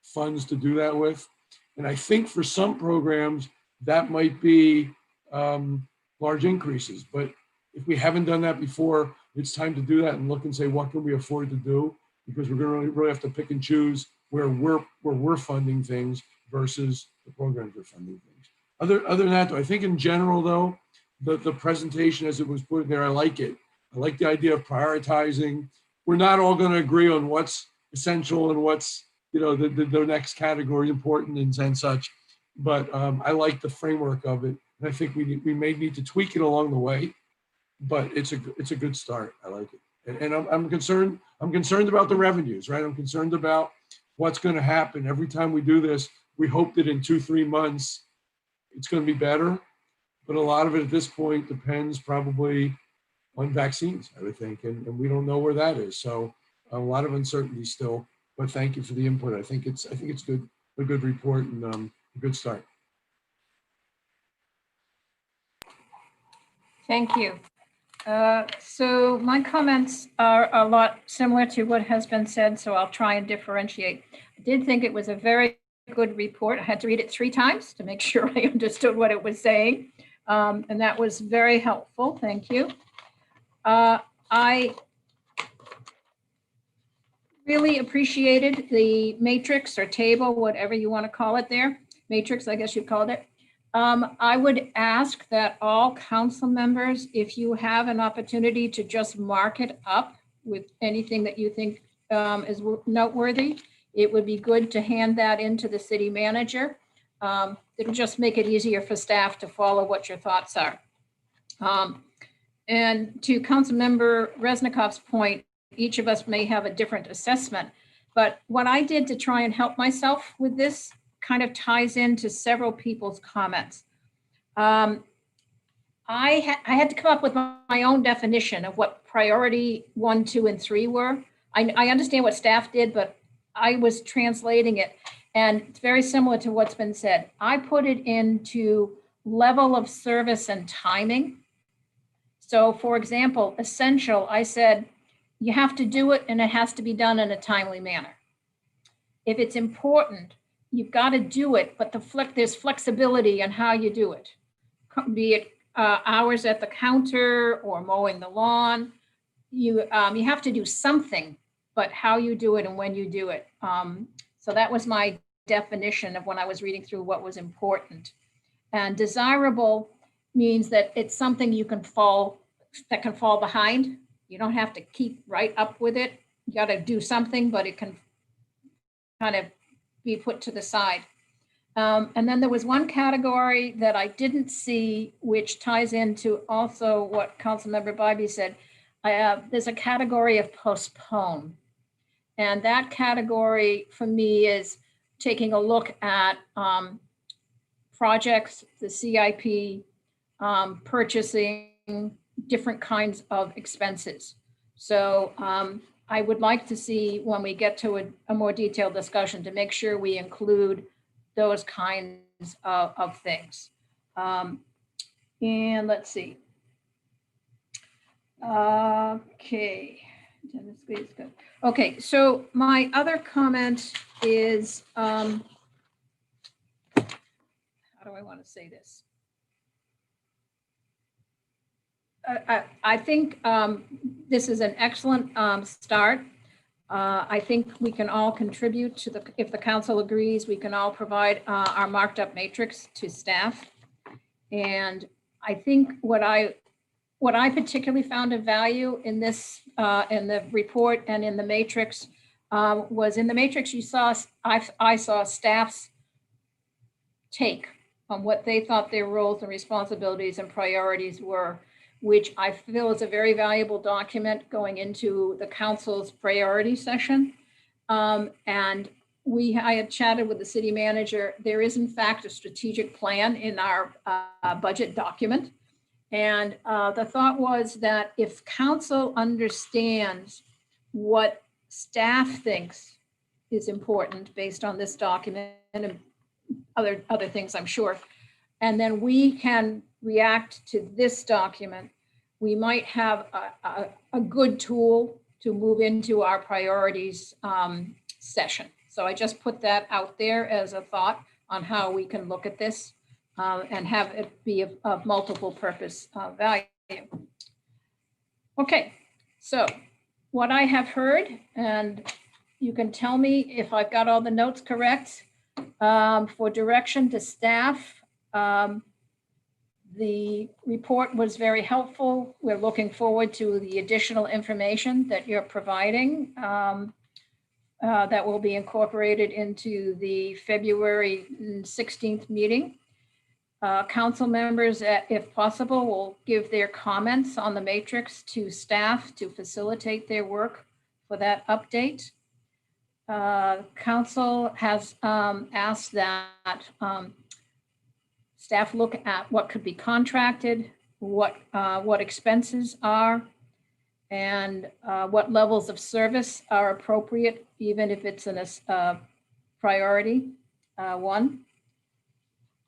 funds to do that with. And I think for some programs, that might be large increases. But if we haven't done that before, it's time to do that and look and say, what can we afford to do? Because we're going to really have to pick and choose where we're funding things versus the programs we're funding things. Other than that, though, I think in general, though, the presentation as it was put in there, I like it. I like the idea of prioritizing. We're not all going to agree on what's essential and what's, the next category important and such. But I like the framework of it. And I think we may need to tweak it along the way, but it's a good start. I like it. And I'm concerned about the revenues, right? I'm concerned about what's going to happen. Every time we do this, we hope that in 2-3 months, it's going to be better. But a lot of it at this point depends probably on vaccines, I would think. And we don't know where that is. So a lot of uncertainty still, but thank you for the input. I think it's good, a good report and a good start. Thank you. So my comments are a lot similar to what has been said, so I'll try and differentiate. I did think it was a very good report. I had to read it 3 times to make sure I understood what it was saying. And that was very helpful. Thank you. I really appreciated the matrix or table, whatever you want to call it there. matrix, I guess you called it. I would ask that all council members, if you have an opportunity to just mark it up with anything that you think is noteworthy, it would be good to hand that into the city manager. It'll just make it easier for staff to follow what your thoughts are. And to Councilmember Resnikoff's point, each of us may have a different assessment, but what I did to try and help myself with this kind of ties into several people's comments. I had to come up with my own definition of what priority 1, 2, and 3 were. I understand what staff did, but I was translating it, and it's very similar to what's been said. I put it into level of service and timing. So for example, essential, I said, you have to do it and it has to be done in a timely manner. If it's important, you've got to do it, but there's flexibility on how you do it. Be it hours at the counter or mowing the lawn. You have to do something, but how you do it and when you do it. So that was my definition of when I was reading through what was important. And desirable means that it's something that can fall behind. You don't have to keep right up with it. You got to do something, but it can kind of be put to the side. And then there was one category that I didn't see, which ties into also what Councilmember Bybee said. There's a category of postpone. And that category for me is taking a look at projects, the CIP, purchasing, different kinds of expenses. So I would like to see when we get to a more detailed discussion to make sure we include those kinds of things. And let's see. Okay. Okay, so my other comment is, how do I want to say this? I think this is an excellent start. I think we can all contribute to if the council agrees, we can all provide our marked up matrix to staff. And I think what I particularly found of value in this, in the report and in the matrix, was in the matrix you saw, I saw staff's take on what they thought their roles and responsibilities and priorities were, which I feel is a very valuable document going into the council's priority session. And I had chatted with the city manager. There is in fact a strategic plan in our budget document. And the thought was that if council understands what staff thinks is important based on this document and other things, I'm sure, and then we can react to this document, we might have a good tool to move into our priorities session. So I just put that out there as a thought on how we can look at this and have it be of multiple purpose value. Okay, so what I have heard, and you can tell me if I've got all the notes correct, for direction to staff, the report was very helpful. We're looking forward to the additional information that you're providing that will be incorporated into the February 16th meeting. Council members, if possible, will give their comments on the matrix to staff to facilitate their work for that update. Council has asked that staff look at what could be contracted, what expenses are, and what levels of service are appropriate, even if it's in a priority 1.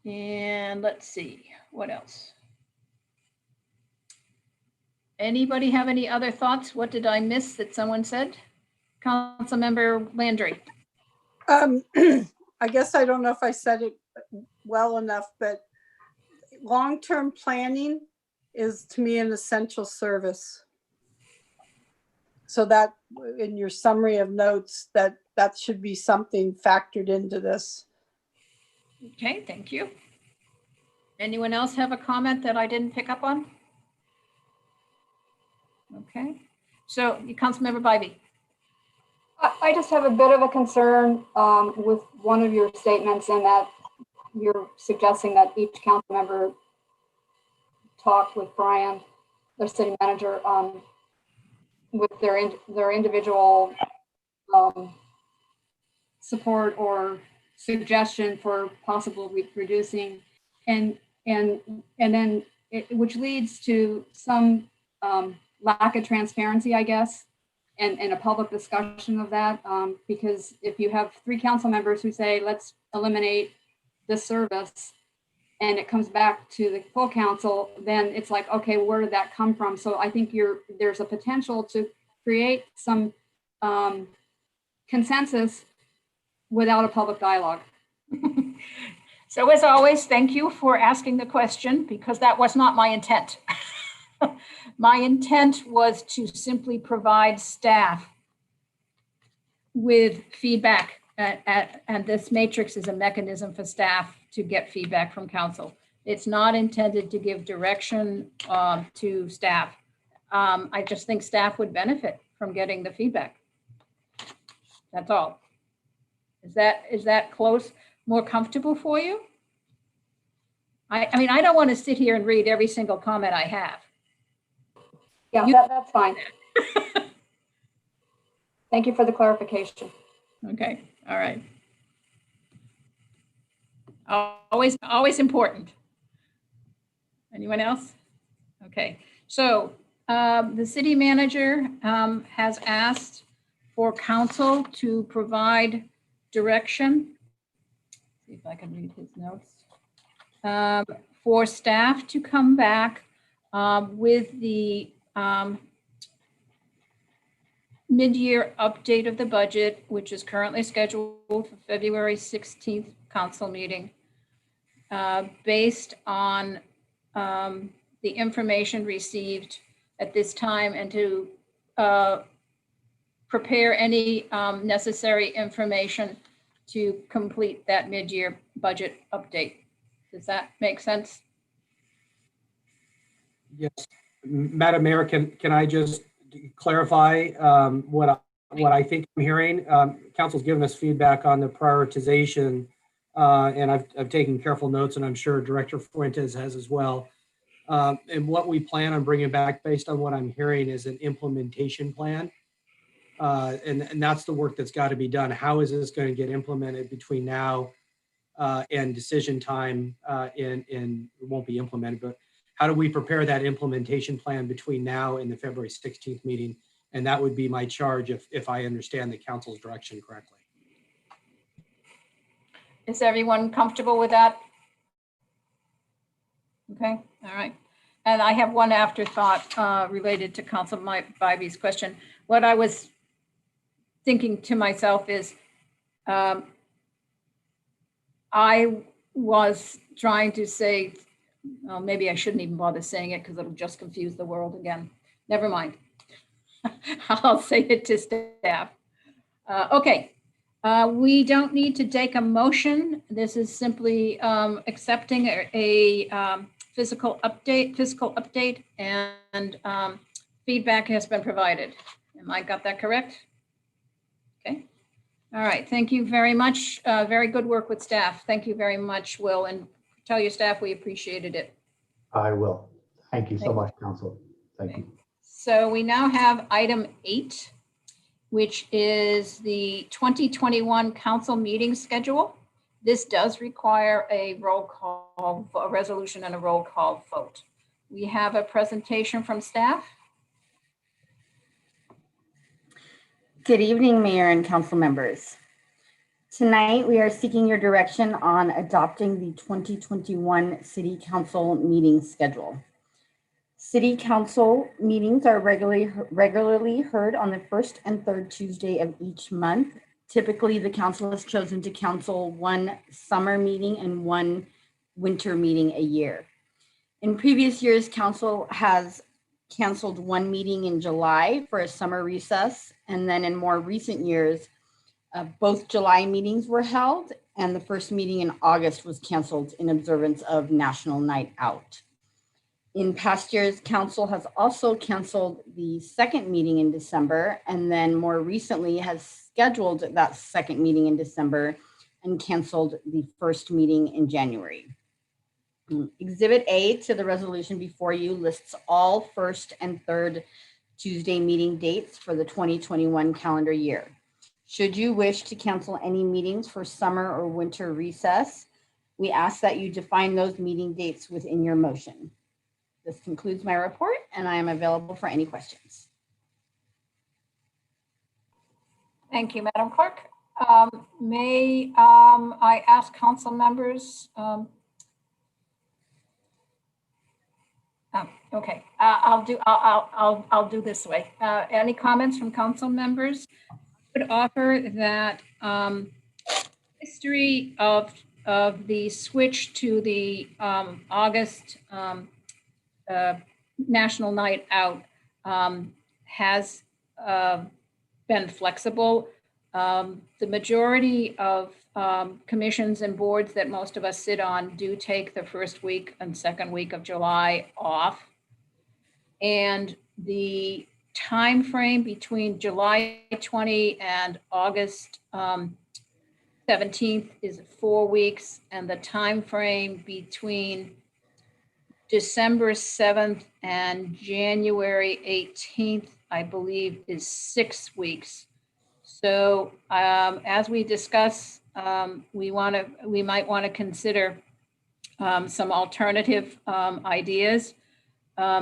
And let's see, what else? Anybody have any other thoughts? What did I miss that someone said? Councilmember Landry. I guess I don't know if I said it well enough, but long-term planning is to me an essential service. So that in your summary of notes, that should be something factored into this. Okay, thank you. Anyone else have a comment that I didn't pick up on? Okay, so Councilmember Bybee. I just have a bit of a concern with one of your statements in that you're suggesting that each council member talk with Brian, their city manager, with their individual support or suggestion for possible reducing, and then which leads to some lack of transparency, I guess, and a public discussion of that. Because if you have 3 council members who say, let's eliminate this service, and it comes back to the full council, then it's like, okay, where did that come from? So I think there's a potential to create some consensus without a public dialogue. So as always, thank you for asking the question, because that was not my intent. My intent was to simply provide staff with feedback, and this matrix is a mechanism for staff to get feedback from council. It's not intended to give direction to staff. I just think staff would benefit from getting the feedback. That's all. Is that close, more comfortable for you? I mean, I don't want to sit here and read every single comment I have. Yeah, that's fine. Thank you for the clarification. Okay, all right. Always important. Anyone else? Okay, so the city manager has asked for council to provide direction. See if I can read his notes. For staff to come back with the mid-year update of the budget, which is currently scheduled for February 16th council meeting, based on the information received at this time, and to prepare any necessary information to complete that mid-year budget update. Does that make sense? Yes, Madam Mayor, can I just clarify what I think I'm hearing? Council's given us feedback on the prioritization, and I've taken careful notes, and I'm sure Director Fuentes has as well. And what we plan on bringing back, based on what I'm hearing, is an implementation plan. And that's the work that's got to be done. How is this going to get implemented between now and decision time? And it won't be implemented, but how do we prepare that implementation plan between now and the February 16th meeting? And that would be my charge if I understand the council's direction correctly. Is everyone comfortable with that? Okay, all right. And I have one afterthought related to Council Bybee's question. What I was thinking to myself is, I was trying to say, well, maybe I shouldn't even bother saying it because it'll just confuse the world again. Never mind. I'll say it to staff. Okay, we don't need to take a motion. This is simply accepting a fiscal update, and feedback has been provided. Am I got that correct? Okay. All right. Thank you very much. Very good work with staff. Thank you very much, Will, and tell your staff we appreciated it. I will. Thank you so much, Council. Thank you. So we now have item 8, which is the 2021 council meeting schedule. This does require a roll call, a resolution and a roll call vote. We have a presentation from staff. Good evening, Mayor and council members. Tonight, we are seeking your direction on adopting the 2021 City Council meeting schedule. City Council meetings are regularly heard on the first and third Tuesday of each month. Typically, the council has chosen to council one summer meeting and one winter meeting a year. In previous years, council has canceled one meeting in July for a summer recess, and then in more recent years, Both July meetings were held, and the first meeting in August was canceled in observance of National Night Out. In past years, council has also canceled the second meeting in December, and then more recently has scheduled that second meeting in December and canceled the first meeting in January. Exhibit A to the resolution before you lists all first and third Tuesday meeting dates for the 2021 calendar year. Should you wish to cancel any meetings for summer or winter recess, we ask that you define those meeting dates within your motion. This concludes my report, and I am available for any questions. Thank you, Madam Clerk. May I ask council members? Okay, I'll do this way. Any comments from council members? I would offer that history of the switch to the August National Night Out has been flexible. The majority of commissions and boards that most of us sit on do take the first week and second week of July off. And the time frame between July 20 and August 17th is 4 weeks, and the time frame between December 7th and January 18th, I believe, is 6 weeks. So as we discuss, we might want to consider some alternative ideas,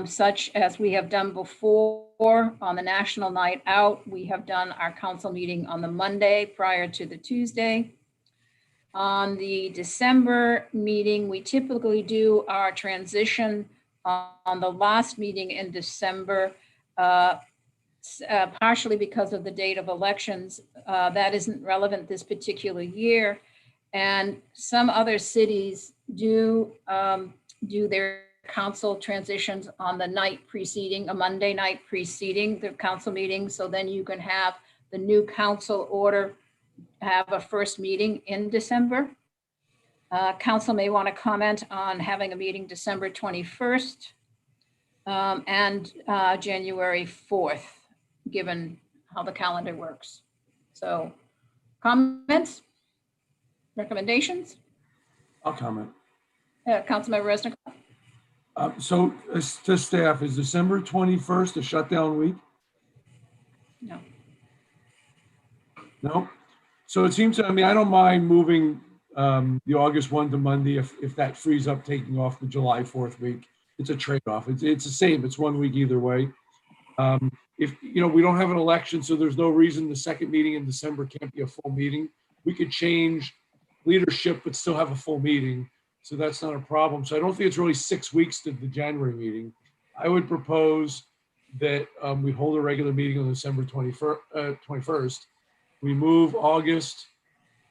such as we have done before on the National Night Out. We have done our council meeting on the Monday prior to the Tuesday. On the December meeting, we typically do our transition on the last meeting in December, partially because of the date of elections. That isn't relevant this particular year. And some other cities do their council transitions on the night preceding, a Monday night preceding the council meeting. So then you can have the new council order have a first meeting in December. Council may want to comment on having a meeting December 21st and January 4th, given how the calendar works. So comments, recommendations? I'll comment. Councilmember Resnick. So to staff, is December 21st a shutdown week? No. No? So it seems, I mean, I don't mind moving the August 1 to Monday if that frees up taking off the July 4th week. It's a trade-off. It's the same. It's 1 week either way. If, you know, we don't have an election, so there's no reason the second meeting in December can't be a full meeting. We could change leadership but still have a full meeting. So that's not a problem. So I don't think it's really 6 weeks to the January meeting. I would propose that we hold a regular meeting on December 21st. We move August,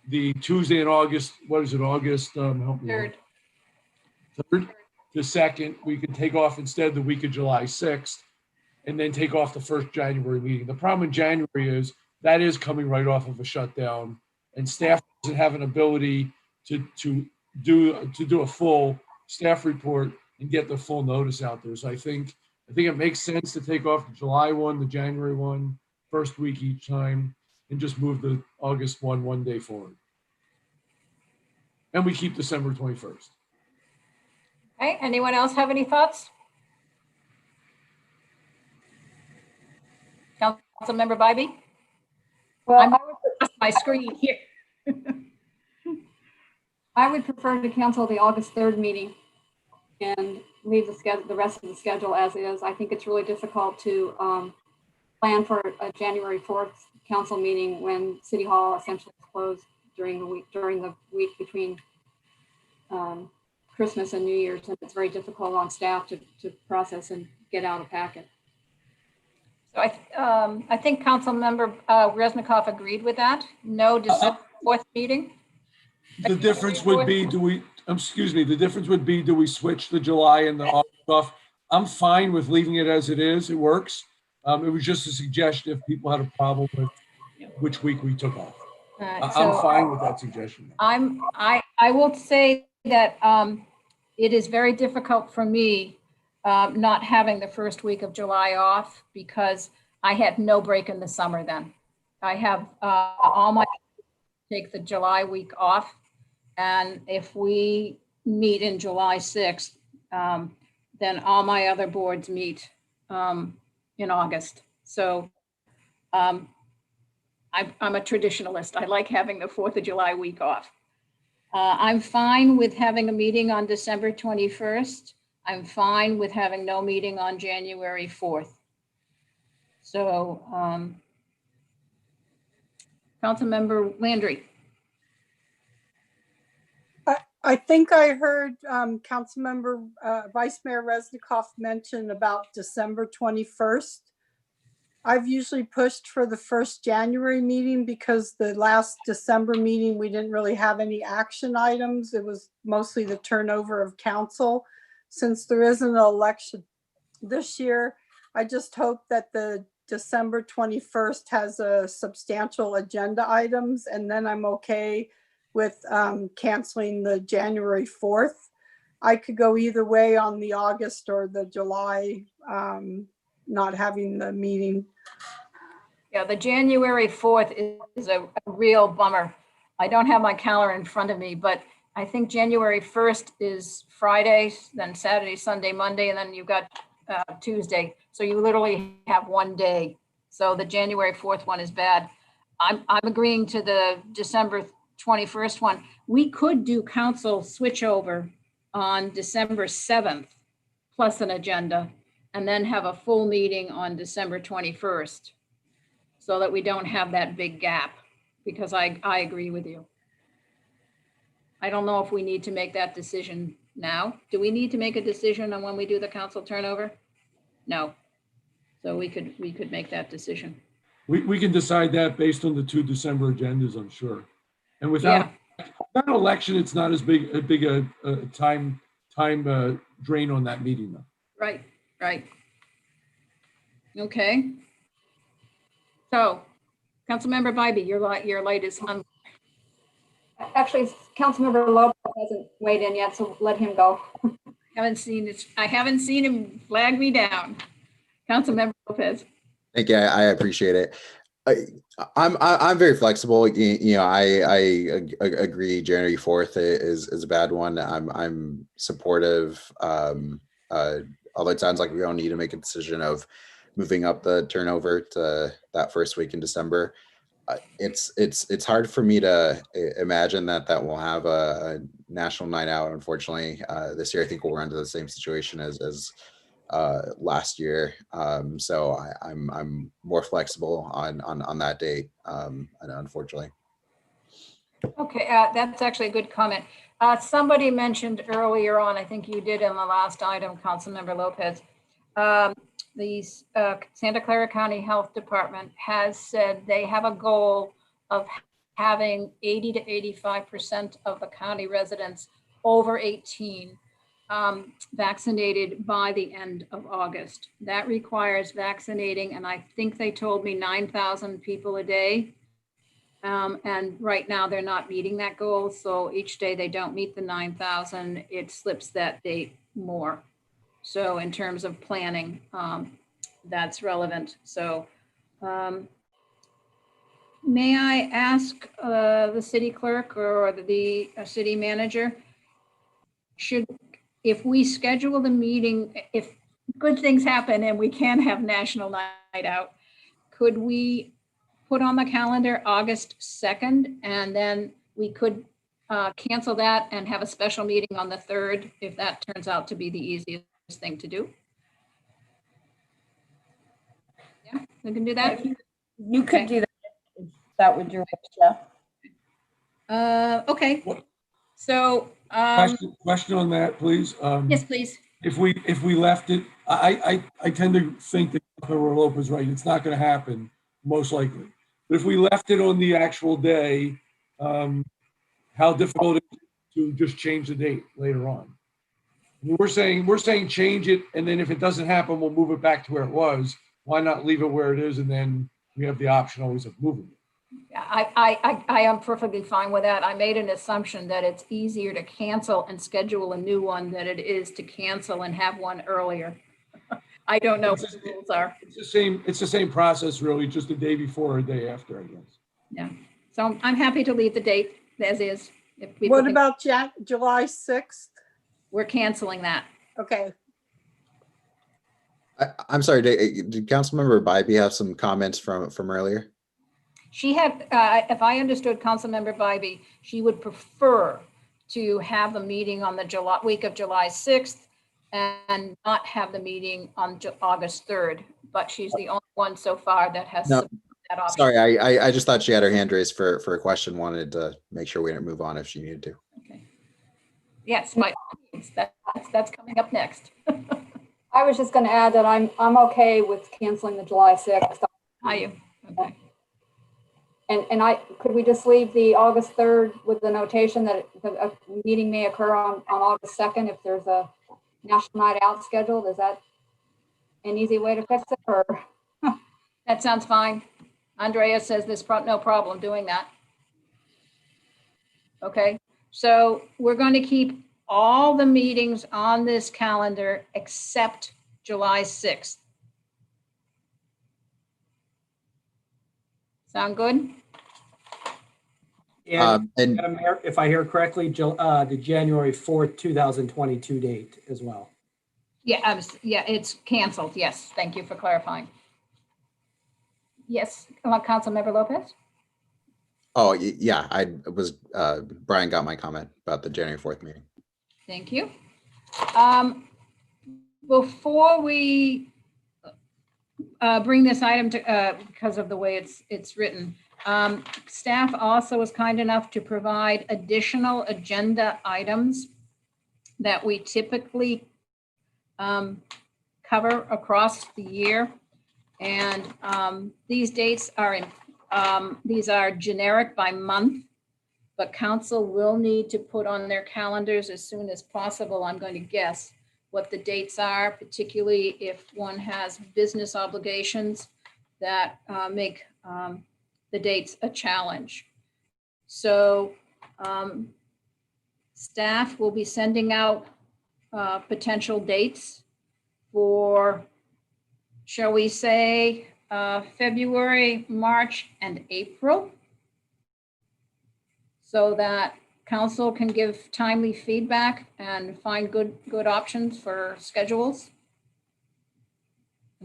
the Tuesday in August, what is it, August? Help me. 3rd. 3rd to 2nd. We can take off instead the week of July 6th and then take off the first January meeting. The problem in January is that is coming right off of a shutdown, and staff doesn't have an ability to do a full staff report and get the full notice out there. So I think it makes sense to take off the July 1, the January 1, first week each time, and just move the August 1 day forward. And we keep December 21st. Okay, anyone else have any thoughts? Councilmember Bybee? Well, I'm on my screen here. I would prefer to cancel the August 3rd meeting and leave the rest of the schedule as is. I think it's really difficult to plan for a January 4th council meeting when City Hall essentially is closed during the week between Christmas and New Year's, and it's very difficult on staff to process and get out a packet. So I think Councilmember Resnikoff agreed with that. No December 4th meeting. The difference would be, do we switch the July and the August off? I'm fine with leaving it as it is. It works. It was just a suggestion if people had a problem with which week we took off. I'm fine with that suggestion. I will say that it is very difficult for me not having the first week of July off because I had no break in the summer then. I have all my take the July week off. And if we meet in July 6th, then all my other boards meet in August. So I'm a traditionalist. I like having the 4th of July week off. I'm fine with having a meeting on December 21st. I'm fine with having no meeting on January 4th. So Councilmember Landry. I think I heard Councilmember Vice Mayor Resnikoff mention about December 21st. I've usually pushed for the first January meeting because the last December meeting, we didn't really have any action items. It was mostly the turnover of council. Since there isn't an election this year, I just hope that the December 21st has a substantial agenda items, and then I'm okay with canceling the January 4th. I could go either way on the August or the July not having the meeting. Yeah, the January 4th is a real bummer. I don't have my calendar in front of me, but I think January 1st is Friday, then Saturday, Sunday, Monday, and then you've got Tuesday. So you literally have one day. So the January 4th one is bad. I'm agreeing to the December 21st one. We could do council switchover on December 7th plus an agenda, and then have a full meeting on December 21st so that we don't have that big gap, because I agree with you. I don't know if we need to make that decision now. Do we need to make a decision on when we do the council turnover? No. So we could make that decision. We can decide that based on the 2 December agendas, I'm sure. And without an election, it's not as big a time drain on that meeting though. Right. Okay. So, Councilmember Bybee, your light is on. Actually, Councilmember Lopez hasn't weighed in yet, so let him go. I haven't seen him flag me down. Councilmember Lopez. Thank you. I appreciate it. I'm very flexible. I agree. January 4th is a bad one. I'm supportive. Although it sounds like we don't need to make a decision of moving up the turnover to that first week in December. It's hard for me to imagine that we'll have a national night out. Unfortunately, this year I think we'll run into the same situation as last year. So I'm more flexible on that date. Unfortunately. Okay, that's actually a good comment. Somebody mentioned earlier on, I think you did in the last item, Councilmember Lopez, the Santa Clara County Health Department has said they have a goal of having 80 to 85% of the county residents over 18 vaccinated by the end of August. That requires vaccinating, and I think they told me 9,000 people a day. And right now they're not meeting that goal. So each day they don't meet the 9,000, it slips that date more. So in terms of planning, that's relevant. So may I ask the city clerk or the city manager, if we schedule the meeting, if good things happen and we can have National Night Out, could we put on the calendar August 2nd, and then we could cancel that and have a special meeting on the 3rd, if that turns out to be the easiest thing to do? Yeah, we can do that. You could do that if that would your wish, yeah. Okay. So Question on that, please. yes, please. If we left it, I tend to think that Councilmember Lopez is right. It's not going to happen, most likely. But if we left it on the actual day, how difficult is it to just change the date later on? I mean, we're saying change it, and then if it doesn't happen, we'll move it back to where it was. Why not leave it where it is, and then we have the option always of moving it? I am perfectly fine with that. I made an assumption that it's easier to cancel and schedule a new one than it is to cancel and have one earlier. I don't know what the rules are. It's the same process, really, just a day before or a day after, I guess. Yeah. So I'm happy to leave the date as is. If people What think about July 6th? we're canceling that. Okay, I'm sorry, did Councilmember Bybee have some comments from earlier? She had, if I understood Councilmember Bybee, she would prefer to have the meeting on the week of July 6th and not have the meeting on August 3rd, but she's the only one so far that has No, that option. sorry, I just thought she had her hand raised for a question, wanted to make sure we didn't move on if she needed to. Okay. Yes, by all means, that's coming up next. I was just going to add that I'm okay with canceling the July 6th. Are you? Okay. And could we just leave the August 3rd with the notation that a meeting may occur on August 2nd if there's a National Night Out scheduled? Is that an easy way to fix it, or? That sounds fine. Andrea says there's no problem doing that. Okay, so we're going to keep all the meetings on this calendar except July 6th. Sound good? And And Madam Mayor, if I hear correctly, the January 4th, 2022 date as well. Yeah, yeah, it's canceled. Yes, thank you for clarifying. Yes, Councilmember Lopez? oh, yeah, Brian got my comment about the January 4th meeting. Thank you. Before we bring this item to, because of the way it's written, staff also was kind enough to provide additional agenda items that we typically cover across the year. And these dates are these are generic by month, but council will need to put on their calendars as soon as possible, I'm going to guess, what the dates are, particularly if one has business obligations that make the dates a challenge. So staff will be sending out potential dates for, shall we say, February, March, and April, so that council can give timely feedback and find good options for schedules.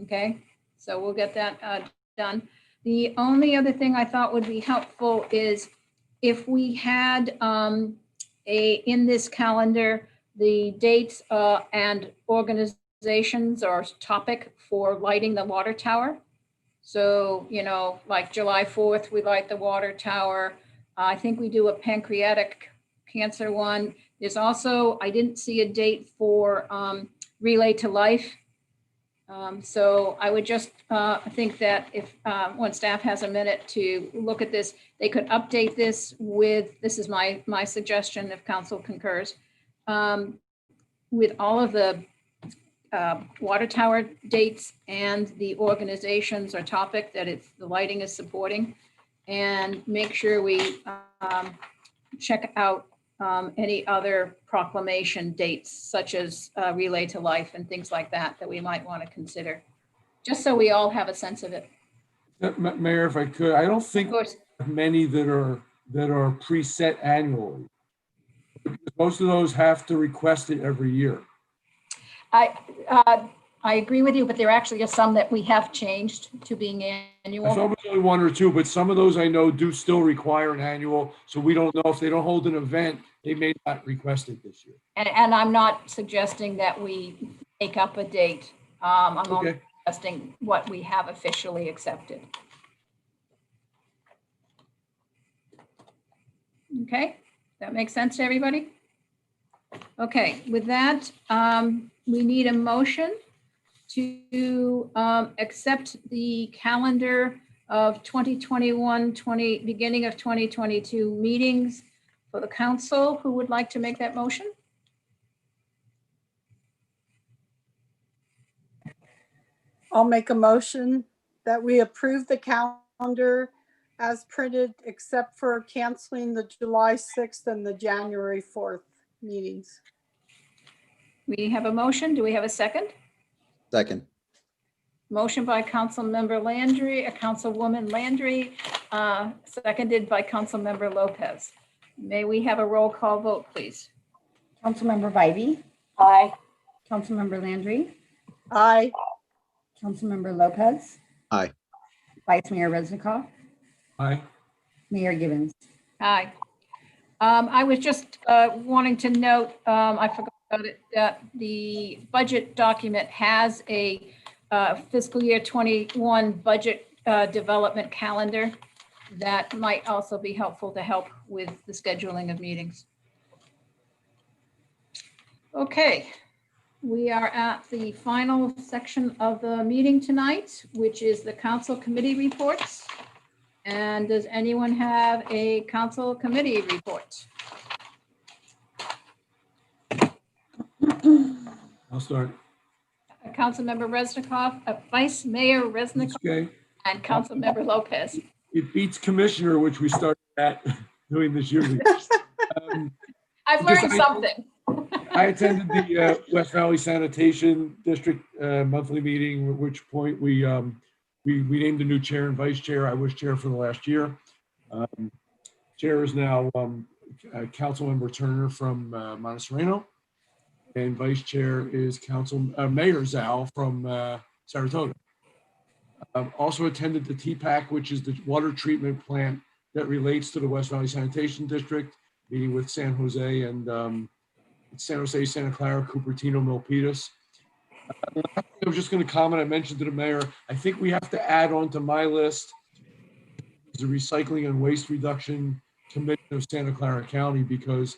Okay, so we'll get that done. The only other thing I thought would be helpful is if we had in this calendar, the dates and organizations or topic for lighting the water tower. So, you know, like July 4th, we light the water tower. I think we do a pancreatic cancer one. There's also, I didn't see a date for Relay to Life. So I would just think that if when staff has a minute to look at this, they could update this with, this is my suggestion if council concurs, with all of the water tower dates and the organizations or topic that the lighting is supporting, and make sure we check out any other proclamation dates such as Relay to Life and things like that we might want to consider, just so we all have a sense of it. Mayor, if I could, I don't think Of course. many that are preset annually. Most of those have to request it every year. I agree with you, but there actually are some that we have changed to being annual. I thought it was only one or two, but some of those I know do still require an annual. So we don't know if they don't hold an event, they may not request it this year. And I'm not suggesting that we make up a date. I'm only suggesting what we have officially accepted. Okay, that makes sense to everybody? Okay, with that, we need a motion to accept the calendar of 2021, beginning of 2022 meetings for the council. Who would like to make that motion? I'll make a motion that we approve the calendar as printed, except for canceling the July 6th and the January 4th meetings. We have a motion. Do we have a second? Second. Motion by Councilmember Landry, Councilwoman Landry, seconded by Councilmember Lopez. May we have a roll call vote, please? Councilmember Vivey, Aye. Councilmember Landry, Aye. Councilmember Lopez. Aye. Vice Mayor Resnikoff, Aye. Mayor Gibbons. Aye. I was just wanting to note, I forgot about it, that the budget document has a fiscal year 21 budget development calendar that might also be helpful to help with the scheduling of meetings. Okay, we are at the final section of the meeting tonight, which is the council committee reports. And does anyone have a council committee report? I'll start. Councilmember Resnikoff, Vice Mayor Resnikoff, Okay. and Councilmember Lopez. It beats commissioner, which we started at doing this year. I've learned something. I attended the West Valley Sanitation District monthly meeting, at which point we named a new chair and vice chair. I was chair for the last year. Chair is now Councilmember Turner from Montserrat, and vice chair is Mayor Zhao from Saratoga. Also attended the TPAC, which is the water treatment plant that relates to the West Valley Sanitation District, meeting with San Jose and San Jose, Santa Clara, Cupertino, Milpitas. I was just going to comment, I mentioned to the mayor, I think we have to add on to my list the Recycling and Waste Reduction Committee of Santa Clara County, because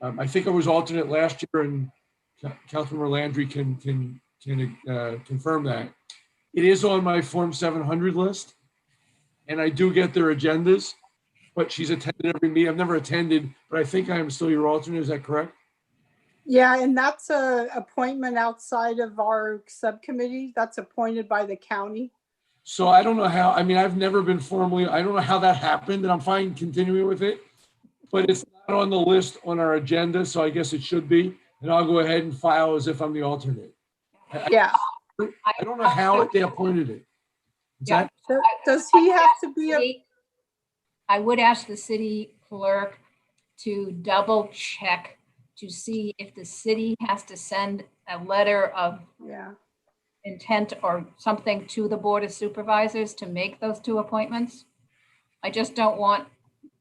I think I was alternate last year, and Councilmember Landry can confirm that. It is on my Form 700 list, and I do get their agendas, but she's attended every meeting. I've never attended, but I think I am still your alternate. Is that correct? Yeah, and that's a appointment outside of our subcommittee. That's appointed by the county. So I don't know how, I mean, I've never been formally, I don't know how that happened, and I'm fine continuing with it, but it's not on the list on our agenda, so I guess it should be, and I'll go ahead and file as if I'm the alternate. Yeah. I don't know how they appointed it. Is Yeah. that- Does he have to be a, I would ask the city clerk to double check to see if the city has to send a letter of yeah. intent or something to the Board of Supervisors to make those two appointments. I just don't want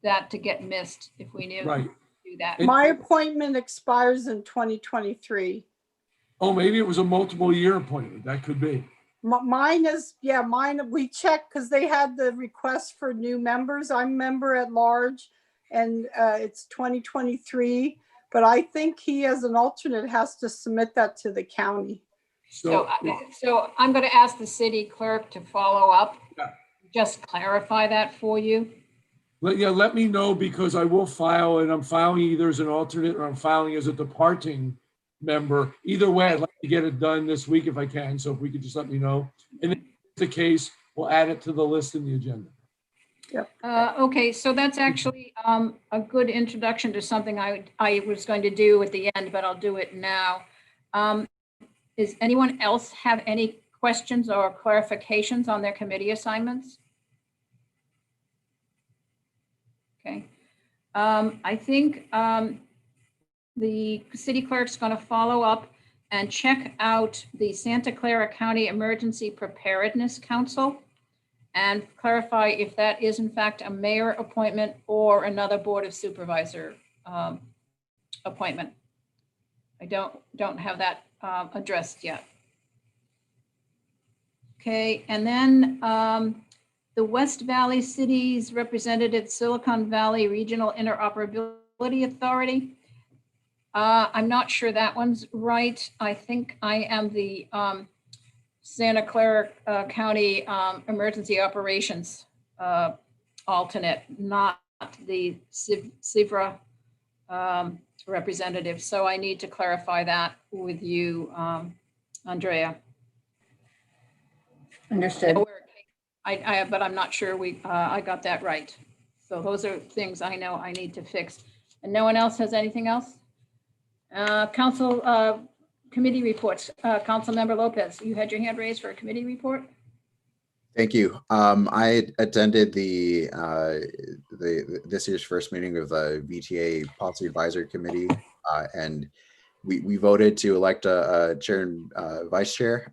that to get missed if we knew to Right. do that. My appointment expires in 2023. Oh, maybe it was a multiple year appointment. That could be. Mine is, yeah, mine, we checked because they had the request for new members. I'm member at large, and it's 2023. But I think he, as an alternate, has to submit that to the county. So I'm going to ask the city clerk to follow up, Yeah. just clarify that for you. Let me know, because I will file, and I'm filing either as an alternate or I'm filing as a departing member. Either way, I'd like to get it done this week if I can. So if we could just let me know. And if it's the case, we'll add it to the list in the agenda. Okay, so that's actually a good introduction to something I was going to do at the end, but I'll do it now. Does anyone else have any questions or clarifications on their committee assignments? Okay. I think the city clerk's going to follow up and check out the Santa Clara County Emergency Preparedness Council and clarify if that is in fact a mayor appointment or another Board of Supervisor appointment. I don't have that addressed yet. Okay, and then the West Valley Cities Representative Silicon Valley Regional Interoperability Authority. I'm not sure that one's right. I think I am the Santa Clara County Emergency Operations alternate, not the CIVRA representative. So I need to clarify that with you, Andrea. Understood. But I'm not sure I got that right. So those are things I know I need to fix. And no one else has anything else? Council committee reports. Councilmember Lopez, you had your hand raised for a committee report? Thank you. I attended this year's first meeting of the VTA Policy Advisory Committee, and we voted to elect a chair and vice chair.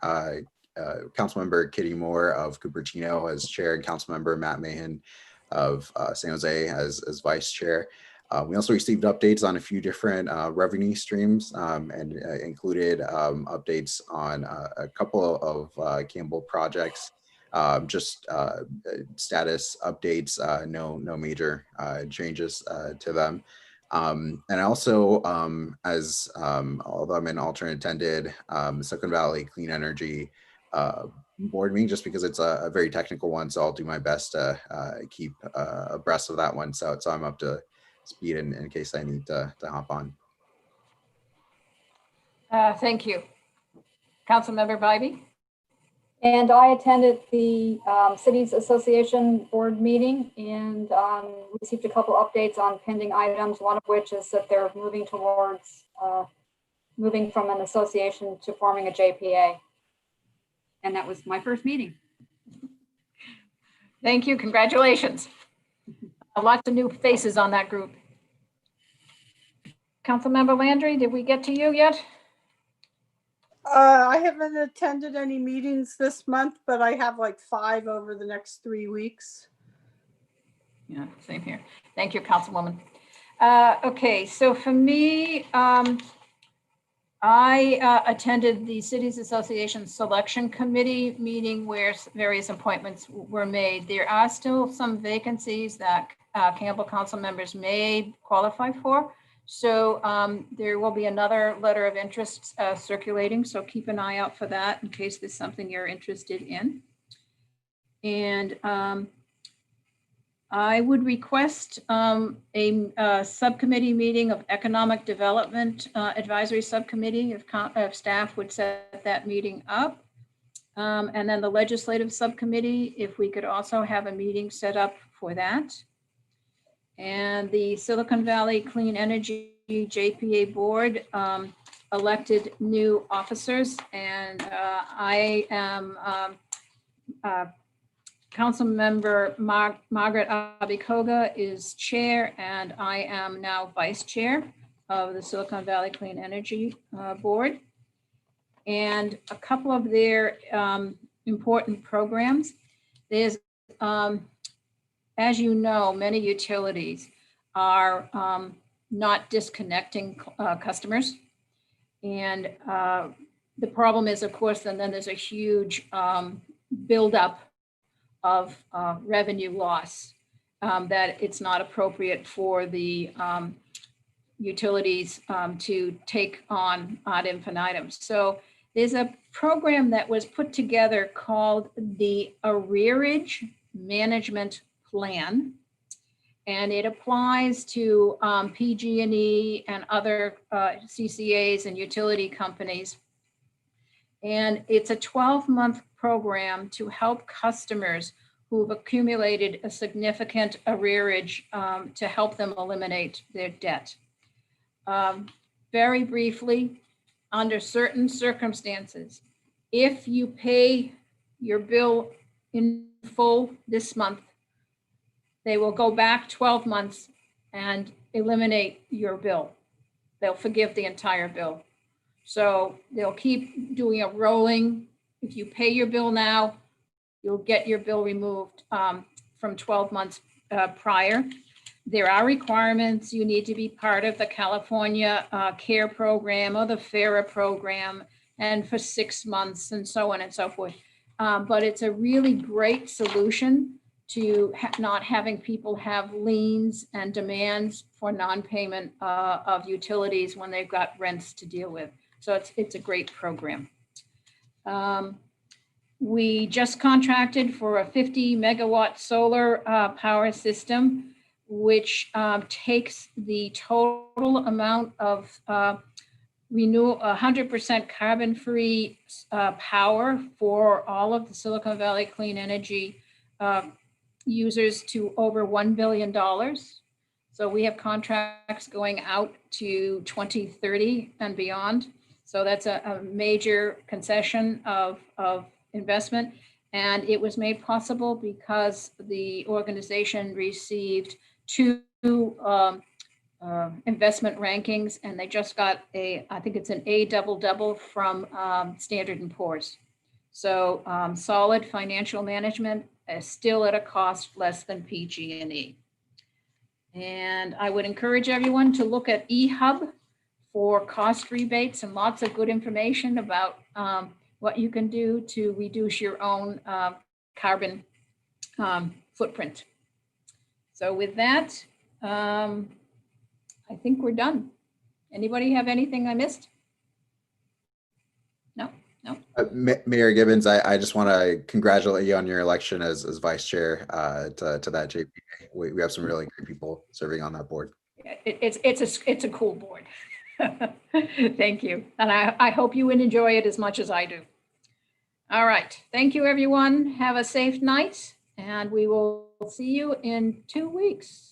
Councilmember Kitty Moore of Cupertino as chair, and Councilmember Matt Mahan of San Jose as vice chair. We also received updates on a few different revenue streams, and included updates on a couple of Campbell projects. Just status updates, no major changes to them. And also, although I'm an alternate, attended Silicon Valley Clean Energy board meeting, just because it's a very technical one. So I'll do my best to keep abreast of that one. So I'm up to speed in case I need to hop on. Thank you. Councilmember Bybee? And I attended the Cities Association board meeting and received a couple updates on pending items, one of which is that they're moving towards moving from an association to forming a JPA. And that was my first meeting. Thank you. Congratulations. Lots of new faces on that group. Councilmember Landry, did we get to you yet? I haven't attended any meetings this month, but I have like 5 over the next 3 weeks. Yeah, same here. Thank you, Councilwoman. Okay, so for me, I attended the Cities Association Selection Committee meeting where various appointments were made. There are still some vacancies that Campbell Council members may qualify for. So there will be another letter of interest circulating. So keep an eye out for that in case there's something you're interested in. And I would request a subcommittee meeting of Economic Development Advisory Subcommittee if staff would set that meeting up. And then the Legislative Subcommittee, if we could also have a meeting set up for that. And the Silicon Valley Clean Energy JPA Board elected new officers, and I am Council Member Margaret Abikoga is chair, and I am now vice chair of the Silicon Valley Clean Energy Board. And a couple of their important programs. There's as you know, many utilities are not disconnecting customers. And the problem is, of course, and then there's a huge buildup of revenue loss that it's not appropriate for the utilities to take on ad infinitum. So there's a program that was put together called the Arrearage Management Plan, and it applies to PG&E and other CCAs and utility companies. And it's a 12-month program to help customers who've accumulated a significant arrearage to help them eliminate their debt. Very briefly, under certain circumstances, if you pay your bill in full this month, they will go back 12 months and eliminate your bill. They'll forgive the entire bill. So they'll keep doing a rolling. If you pay your bill now, you'll get your bill removed from 12 months prior. There are requirements. You need to be part of the California CARE program or the FARA program, and for 6 months and so on and so forth. But it's a really great solution to not having people have liens and demands for non-payment of utilities when they've got rents to deal with. So it's a great program. We just contracted for a 50 megawatt solar power system, which takes the total amount of 100% carbon-free power for all of the Silicon Valley Clean Energy users to over $1 billion. So we have contracts going out to 2030 and beyond. So that's a major concession of investment. And it was made possible because the organization received 2 investment rankings, and they just got I think it's an A double from Standard & Poor's. So solid financial management is still at a cost less than PG&E. And I would encourage everyone to look at eHub for cost rebates and lots of good information about what you can do to reduce your own carbon footprint. So with that, I think we're done. Anybody have anything I missed? No, no. Mayor Gibbons, I just want to congratulate you on your election as vice chair to that JPA. We have some really great people serving on that board. It's a cool board. Thank you. And I hope you enjoy it as much as I do. All right. Thank you, everyone. Have a safe night, and we will see you in 2 weeks.